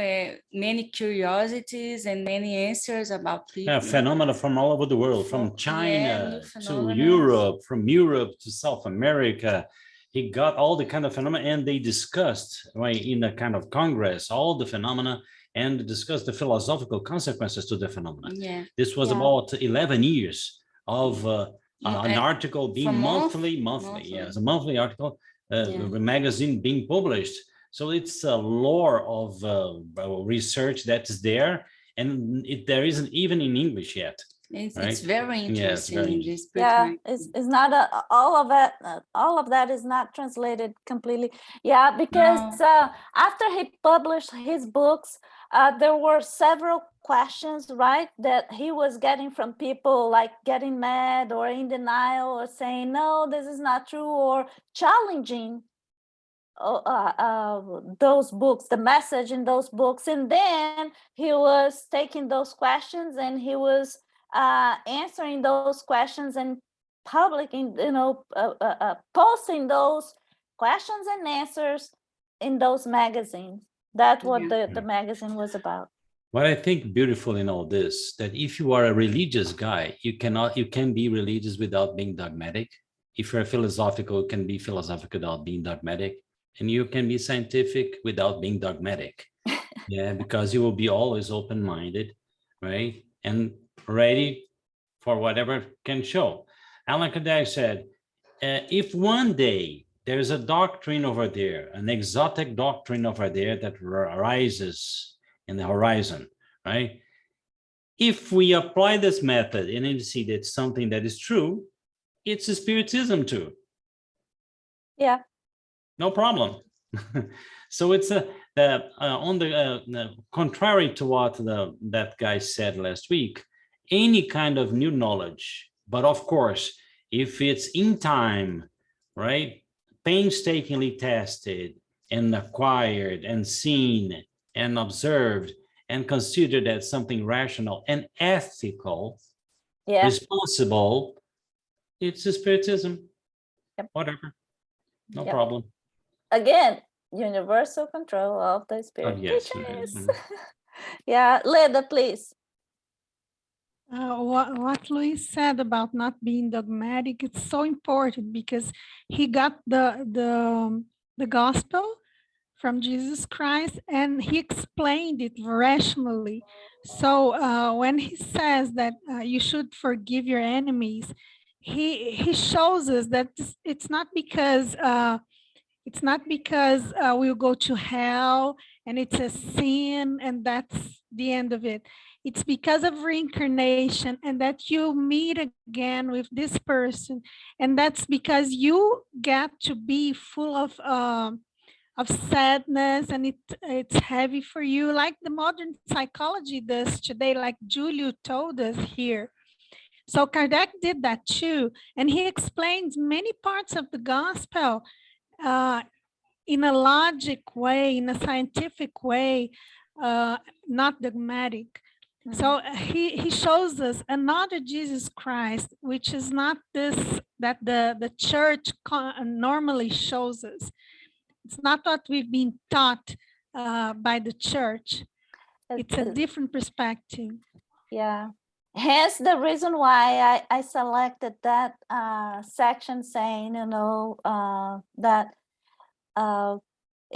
many curiosities and many answers about Yeah, phenomena from all over the world, from China to Europe, from Europe to South America. He got all the kind of phenomena, and they discussed, right, in a kind of congress, all the phenomena, and discussed the philosophical consequences to the phenomena. Yeah. This was Yeah. about 11 years of an article being from monthly, monthly. yes, a monthly article, Yeah. a magazine being published. So it's a lore of research that is there, and there isn't even in English yet. It's right? very interesting. very in this Yeah, Spirit it's not all of it. All of that is not translated completely. Yeah, because after he published his books, there were several questions, right, that he was getting from people, like getting mad or in denial or saying, no, this is not true, or challenging those books, the message in those books. And then he was taking those questions and he was answering those questions and publishing, posting those questions and answers in those magazines. That's what the magazine was about. What I think beautiful in all this, that if you are a religious guy, you can be religious without being dogmatic. If you're philosophical, you can be philosophical without being dogmatic. And you can be scientific without being dogmatic. Yeah, because you will be always open-minded, right? And ready for whatever can show. Allan Kardec said, if one day there's a doctrine over there, an exotic doctrine over there that arises in the horizon, right? If we apply this method and then see that something that is true, it's a spiritism too. Yeah. No problem. So it's on the contrary to what that guy said last week, any kind of new knowledge, but of course, if it's in time, right, painstakingly tested and acquired and seen and observed and considered as something rational and ethical, responsible, it's a spiritism. Whatever, no problem. Again, universal control of the spirit teachings. Mm-hmm. Yeah, Leda, please. What Luis said about not being dogmatic, it's so important because he got the gospel from Jesus Christ and he explained it rationally. So when he says that you should forgive your enemies, he shows us that it's not because we'll go to hell and it's a sin and that's the end of it. It's because of reincarnation and that you meet again with this person. And that's because you get to be full of sadness and it's heavy for you, like the modern psychology does today, like Julio told us here. So Kardec did that too. And he explains many parts of the gospel in a logic way, in a scientific way, not dogmatic. So he shows us another Jesus Christ, which is not this that the church normally shows us. It's not what we've been taught by the church. It's a different perspective. Yeah. Hence the reason why I selected that section saying, you know, that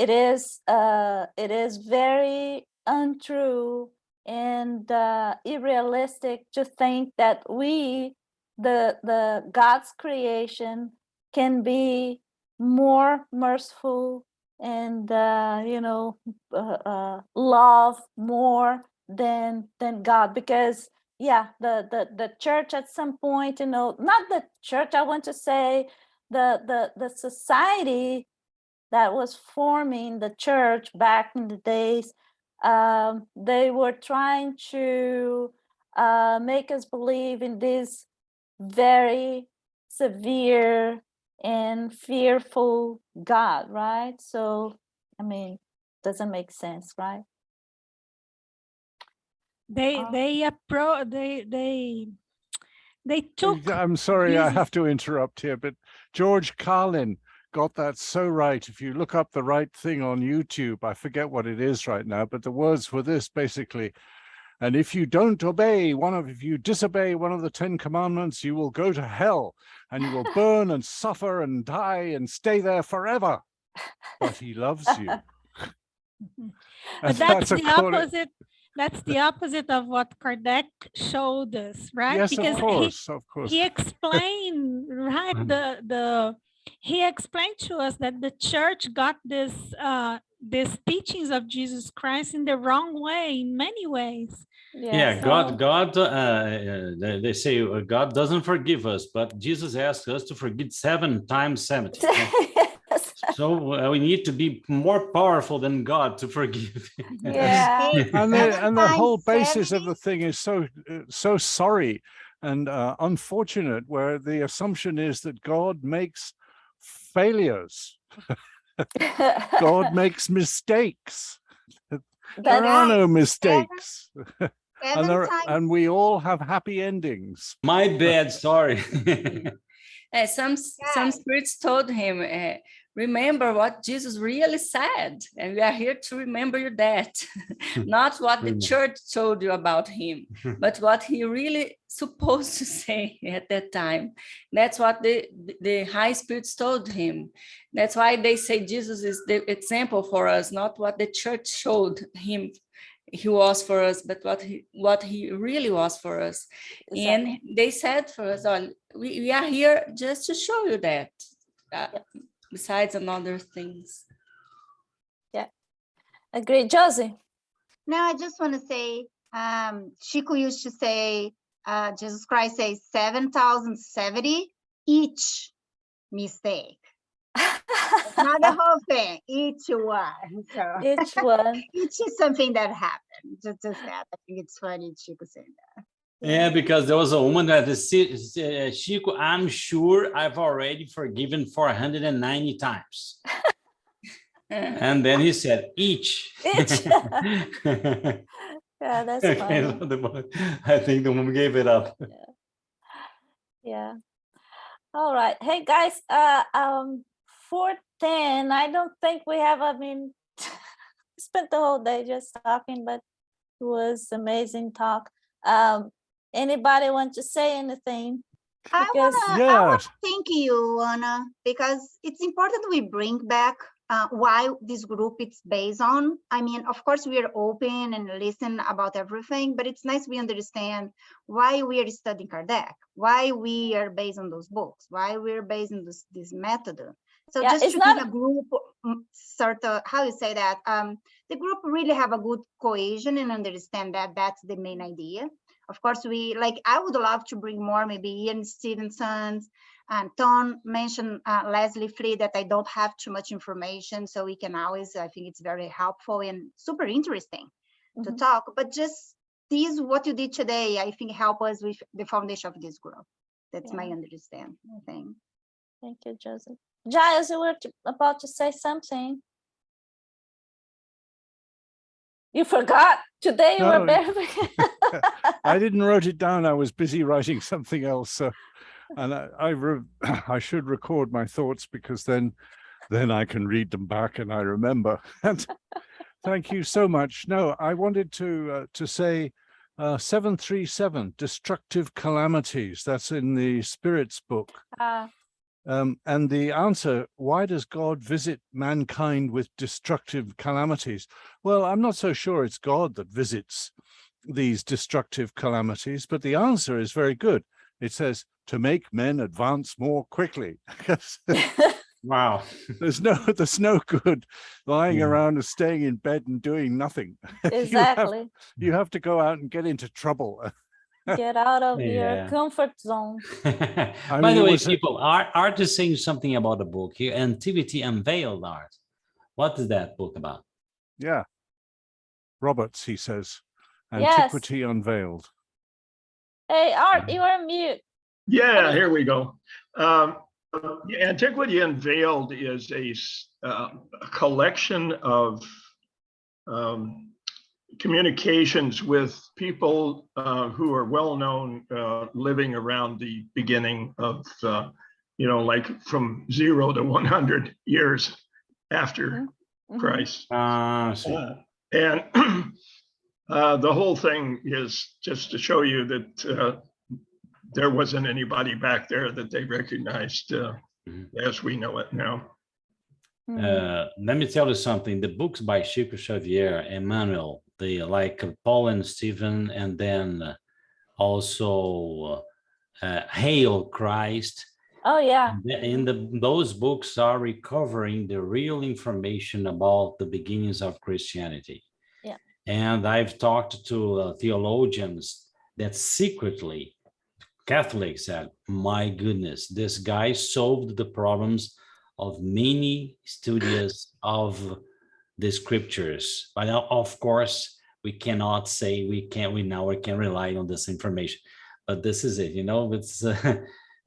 it is very untrue and unrealistic to think that we, the God's creation, can be more merciful and you know, love more than God, because yeah, the church at some point, you know, not the church, I want to say the society that was forming the church back in the days, they were trying to make us believe in this very severe and fearful God, right? So, I mean, doesn't make sense, right? They took. I'm sorry, I Jesus. have to interrupt here, but George Carlin got that so right. If you look up the right thing on YouTube, I forget what it is right now, but the words were this basically: and if you don't obey if you disobey one of the 10 commandments, you will go to hell and you will burn and suffer and die and stay there forever. But he loves you. But that's the opposite. That's the opposite of what Kardec showed us, right? Yes, because of course. he explained, right? He explained to us that the church got these teachings of Jesus Christ in the wrong way, in many ways. Yeah, so, God, they say God doesn't forgive us, but Jesus asked us to forgive 7 times 70. yes. So we need to be more powerful than God to forgive. Yeah. And the whole basis of the thing is so sorry and unfortunate, where the assumption is that God makes failures. God makes mistakes. There are no mistakes. And we all have happy endings. My bad, sorry. Some spirits told him, remember what Jesus really said, and we are here to remember you that. Not what the church told you about him, but what he really supposed to say at that time. That's what the high spirits told him. That's why they say Jesus is the example for us, not what the church showed him he was for us, but what he really was for us. Exactly. And they said for us, oh, we are here just to show you that, besides another things. Yeah, agree. Josie? No, I just want to say, Chico used to say, Jesus Christ says 7,070 each mistake. Not the whole thing, each one. So each one. Each is something that happened. Just that. I think it's funny Chico saying that. Yeah, because there was a woman that said, Chico, I'm sure I've already forgiven 490 times. And then he said, each. Each. Yeah, that's funny. I think the woman gave it up. Yeah. All right. Hey guys, 4:10. I don't think we have, I mean, spent the whole day just talking, but it was amazing talk. Anybody want to say anything? I want to thank you, Anna, because it's important we bring back why this group it's based on. I mean, of course, we are open and listen about everything, but it's nice we understand why we are studying Kardec, why we are based on those books, why we're based on this method. So yeah, just to be a group, sort of, how you say that, the group really have a good cohesion and understand that that's the main idea. Of course, I would love to bring more, maybe Ian Stevenson's, and Tom mentioned Leslie Flea, that I don't have too much information, so we can always, I think it's very helpful and super interesting to talk, but just what you did today, I think help us with the foundation of this group. That's my understanding, I think. Thank you, Joseph. Giles, you were about to say something. You forgot. Today you were No. very. I didn't write it down. I was busy writing something else. So, and I should record my thoughts, because then I can read them back and I remember. And thank you so much. No, I wanted to say 737, destructive calamities. That's in the Spirits book. And the answer, why does God visit mankind with destructive calamities? Well, I'm not so sure it's God that visits these destructive calamities, but the answer is very good. It says, to make men advance more quickly. Wow. There's no good lying around or staying in bed and doing nothing. Exactly. You have to go out and get into trouble. Get out of your Yeah. comfort zone. By the way, people, Art is saying something about the book here. Antiquity Unveiled, Art. What is that book about? Yeah. Roberts, he says. Yes. Antiquity Unveiled. Hey, Art, you are mute. Yeah, here we go. Antiquity Unveiled is a collection of communications with people who are well known, living around the beginning of, like from 0 to 100 years after Christ. And the whole thing is just to show you that there wasn't anybody back there that they recognized as we know it now. Let me tell you something. The books by Chico Xavier, Emmanuel, they like Paul and Stephen, and then also Hail Christ. Oh yeah. Those books are recovering the real information about the beginnings of Christianity. Yeah. And I've talked to theologians that secretly Catholics said, my goodness, this guy solved the problems of many studies of the scriptures. But of course, we cannot say we can rely on this information. But this is it, it's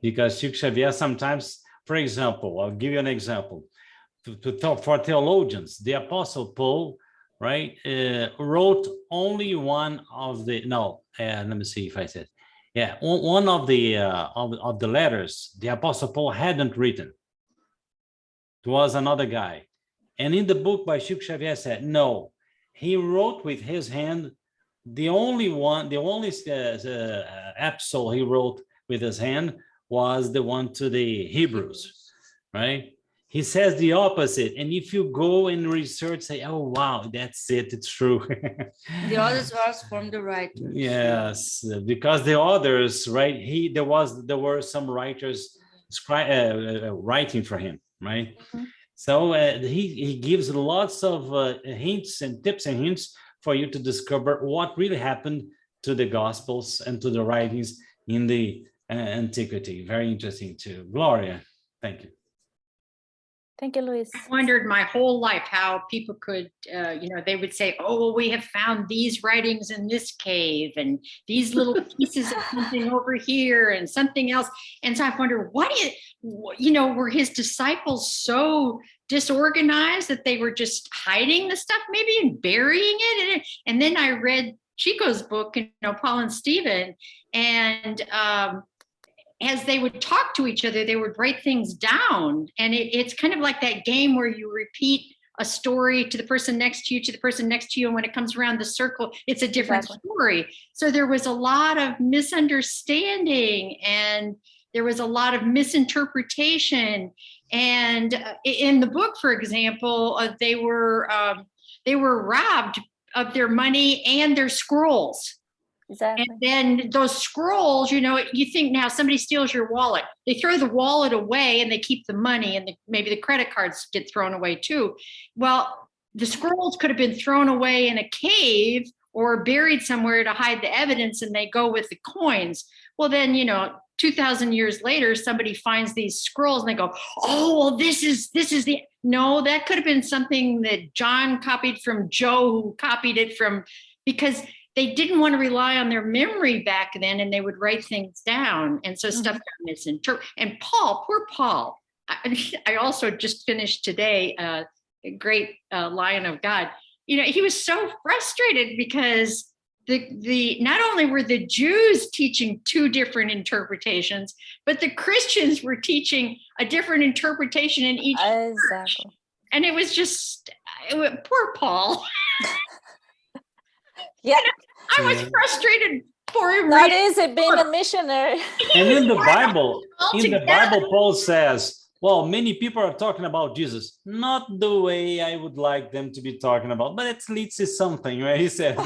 because Chico Xavier sometimes, for example, I'll give you an example. For theologians, the Apostle Paul, right, wrote only one of the, let me see if I said, yeah, one of the letters the Apostle Paul hadn't written. It was another guy. And in the book by Chico Xavier said, no, he wrote with his hand, the only epistle he wrote with his hand was the one to the Hebrews, right? He says the opposite. And if you go and research, say, oh, wow, that's it. It's true. The others was from the right. Yes, because the others, right? There were some writers writing for him, right? Mm-hmm. So he gives lots of hints and tips and hints for you to discover what really happened to the Gospels and to the writings in the antiquity. Very interesting too. Gloria, thank you. Thank you, Luis. I wondered my whole life how people could, they would say, oh, well, we have found these writings in this cave and these little pieces of something over here and something else. And so I wondered, were his disciples so disorganized that they were just hiding the stuff maybe and burying it? And then I read Chico's book, Paul and Stephen, and as they would talk to each other, they would write things down. And it's kind of like that game where you repeat a story to the person next to you, to the person next to you. And when it comes around the circle, it's a different story. So there was a lot of misunderstanding and there was a lot of misinterpretation. And in the book, for example, they were robbed of their money and their scrolls. Exactly. And then those scrolls, you think now somebody steals your wallet. They throw the wallet away and they keep the money, and maybe the credit cards get thrown away too. Well, the scrolls could have been thrown away in a cave or buried somewhere to hide the evidence, and they go with the coins. Well, then, 2,000 years later, somebody finds these scrolls and they go, oh, well, this is no, that could have been something that John copied from Joe, who copied it from, because they didn't want to rely on their memory back then, and they would write things down. And so stuff got misinterpreted. And Paul, poor Paul, I also just finished today a great Lion of God. You know, he was so frustrated because the not only were the Jews teaching two different interpretations, but the Christians were teaching a different interpretation in each. Exactly. And it was just poor Paul. Yeah. I was frustrated for him. Not easy being a missionary. And in the Bible, Altogether. Paul says, well, many people are talking about Jesus, not the way I would like them to be talking about, but at least it's something, right? He said.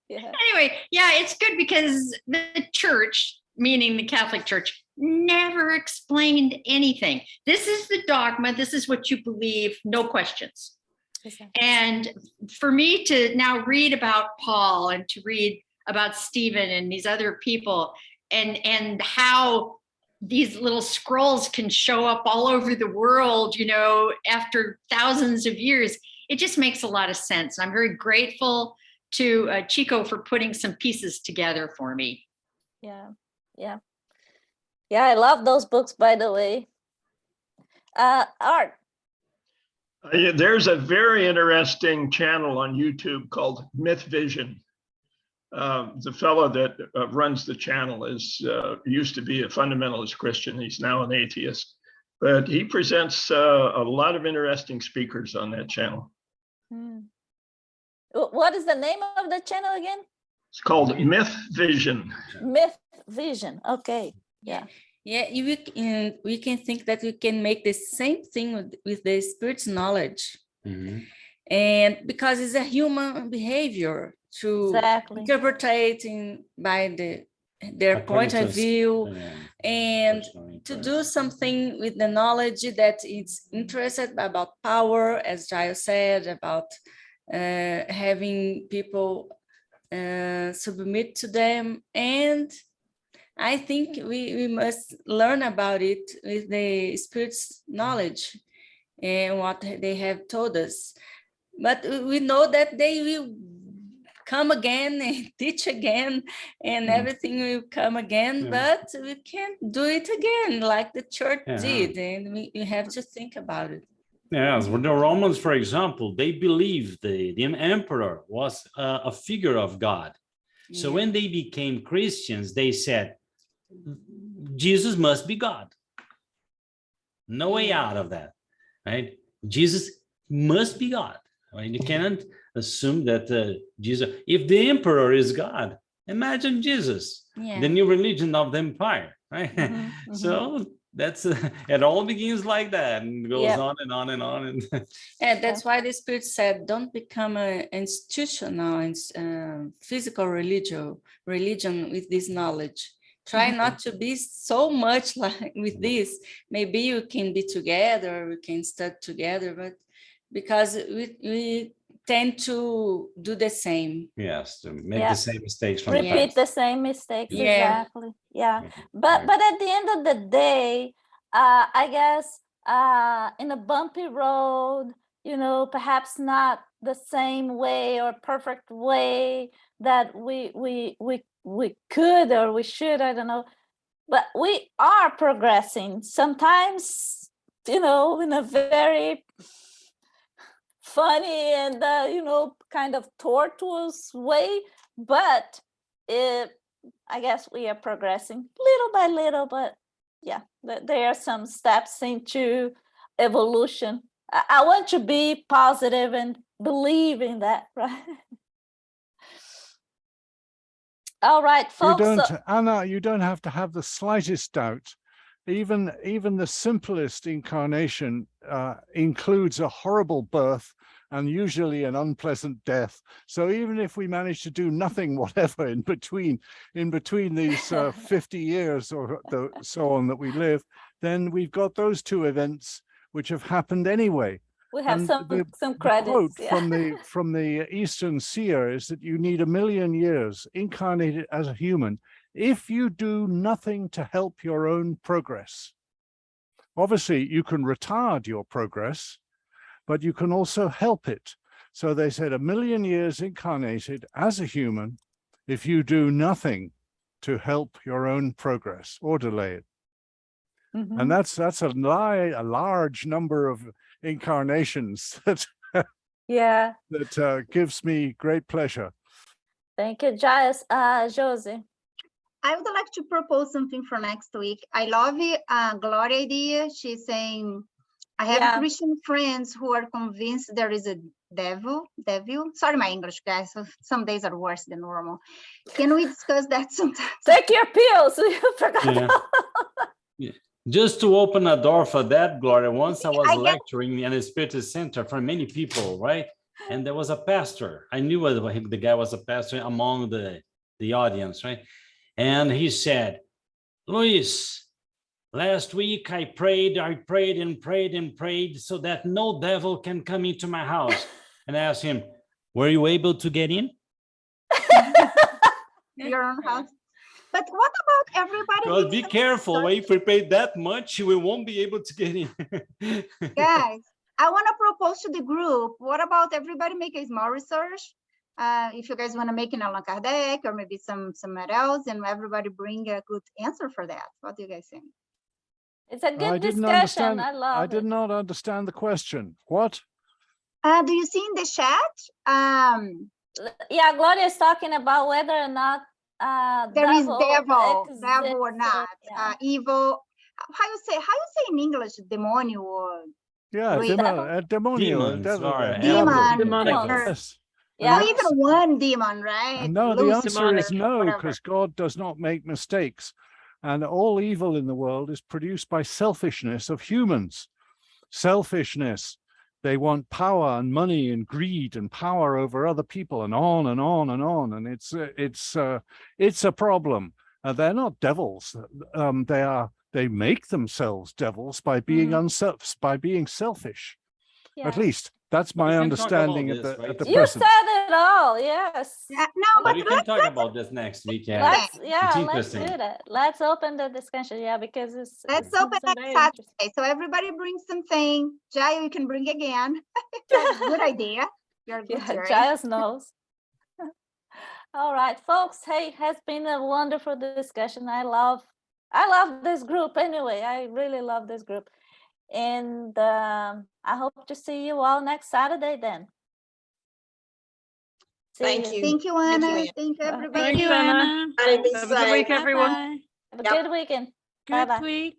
Yeah. Anyway, yeah, it's good because the church, meaning the Catholic Church, never explained anything. This is the dogma. This is what you believe, no questions. Exactly. And for me to now read about Paul and to read about Stephen and these other people and how these little scrolls can show up all over the world, you know, after thousands of years, it just makes a lot of sense. I'm very grateful to Chico for putting some pieces together for me. Yeah. Yeah. Yeah, I love those books, by the way. Art. There's a very interesting channel on YouTube called Myth Vision. The fellow that runs the channel used to be a fundamentalist Christian. He's now an atheist, but he presents a lot of interesting speakers on that channel. What is the name of the channel again? It's called Myth Vision. Myth Vision. Okay. Yeah. Yeah, we can think that we can make the same thing with the spirit's knowledge. Mhm. And because it's a human behavior to Exactly. interpreting by their point of view, and to do something with the knowledge that it's interested about power, as Giles said, about having people submit to them. And I think we must learn about it with the Spirit's knowledge and what they have told us. But we know that they will come again and teach again, and everything will come again, but we can't do it again like the church did, and we have to think about it. Yes, with the Romans, for example, they believed the emperor was a figure of God. So when they became Christians, they said, Jesus must be God. No way out of that, right? Jesus must be God. Right? You cannot assume that Jesus, if the emperor is God, imagine Jesus, the new religion of the empire, right? So that's it all begins like that and goes on and on and on. And that's why the Spirit said, don't become an institutional and physical religion with this knowledge. Try not to be so much like with this. Maybe you can be together, we can study together, but because we tend to do the same. Yes, to make the same mistakes from repeat the same mistakes. Exactly. Yeah. But at the end of the day, I guess in a bumpy road, you know, perhaps not the same way or perfect way that we could or we should, I don't know, but we are progressing. Sometimes, you know, in a very funny and you know, kind of tortuous way, but I guess we are progressing little by little. But yeah, there are some steps into evolution. I want to be positive and believe in that, right? All right, folks. Anna, you don't have to have the slightest doubt. Even the simplest incarnation includes a horrible birth and usually an unpleasant death. So even if we manage to do nothing whatever in between these 50 years or so on that we live, then we've got those two events which have happened anyway. We have some credits. Quote from the Eastern seer is that you need 1 million years incarnated as a human if you do nothing to help your own progress. Obviously, you can retard your progress, but you can also help it. So they said 1 million years incarnated as a human if you do nothing to help your own progress or delay it. Mhm. And that's a large number of incarnations that Yeah, gives me great pleasure. thank you, Giles. Josie. I would like to propose something for next week. I love it. Gloria idea. She's saying, I have Yeah. Christian friends who are convinced there is a devil. Sorry, my English, guys. So some days are worse than normal. Can we discuss that sometime? Take your pills. You forgot. Yeah. Yeah. Just to open a door for that, Gloria, once I was I get- lecturing in a Spirit Center for many people, right? And there was a pastor. I knew the guy was a pastor among the audience, right? And he said, Luis, last week I prayed and prayed and prayed so that no devil can come into my house. And I asked him, were you able to get in? Your own house. But what about everybody? Because needs be some careful, research? if we pay that much, we won't be able to get in. Guys, I want to propose to the group. What about everybody make a small research? If you guys want to make an Allan Kardec or maybe somewhere else, and everybody bring a good answer for that. What do you guys think? It's a I good didn't discussion. understand. I love I it. did not understand the question. What? Do you see in the chat? Yeah, Gloria is talking about whether or not There is devil devil or exists, not, yeah. evil. How you say in English, demonio or Yeah, Wait, demonio, Demons, devil, Laura, demon? Demonic. or- Yes. Yeah. Or even one demon, right? No, the answer is Lucifer, no, whatever. because God does not make mistakes. And all evil in the world is produced by selfishness of humans. Selfishness. They want power and money and greed and power over other people and on and on and on. And it's a problem. They're not devils. They make themselves devils by being by being selfish. Yeah. At least that's my We can talk understanding about at this, the right? at the You present. said it all. Yes. No, But but we can talk about this next week. Yeah, Let's it's let's do interesting. that. Let's open the discussion. Yeah, because let's it's open very next interesting. Saturday. So everybody bring something. Jai, you can bring again. That's a good idea. You're a good Yeah, Jerry. Giles knows. All right, folks. Hey, has been a wonderful discussion. I love this group anyway. I really love this group. And I hope to see you all next Saturday then. See Thank you. Thank you, Thank Anna. you. Thank you, everybody. Thank you, Anna. Anna. Everybody be Have a safe. good week, everyone. Have a Yep. good weekend. Good Bye-bye. week.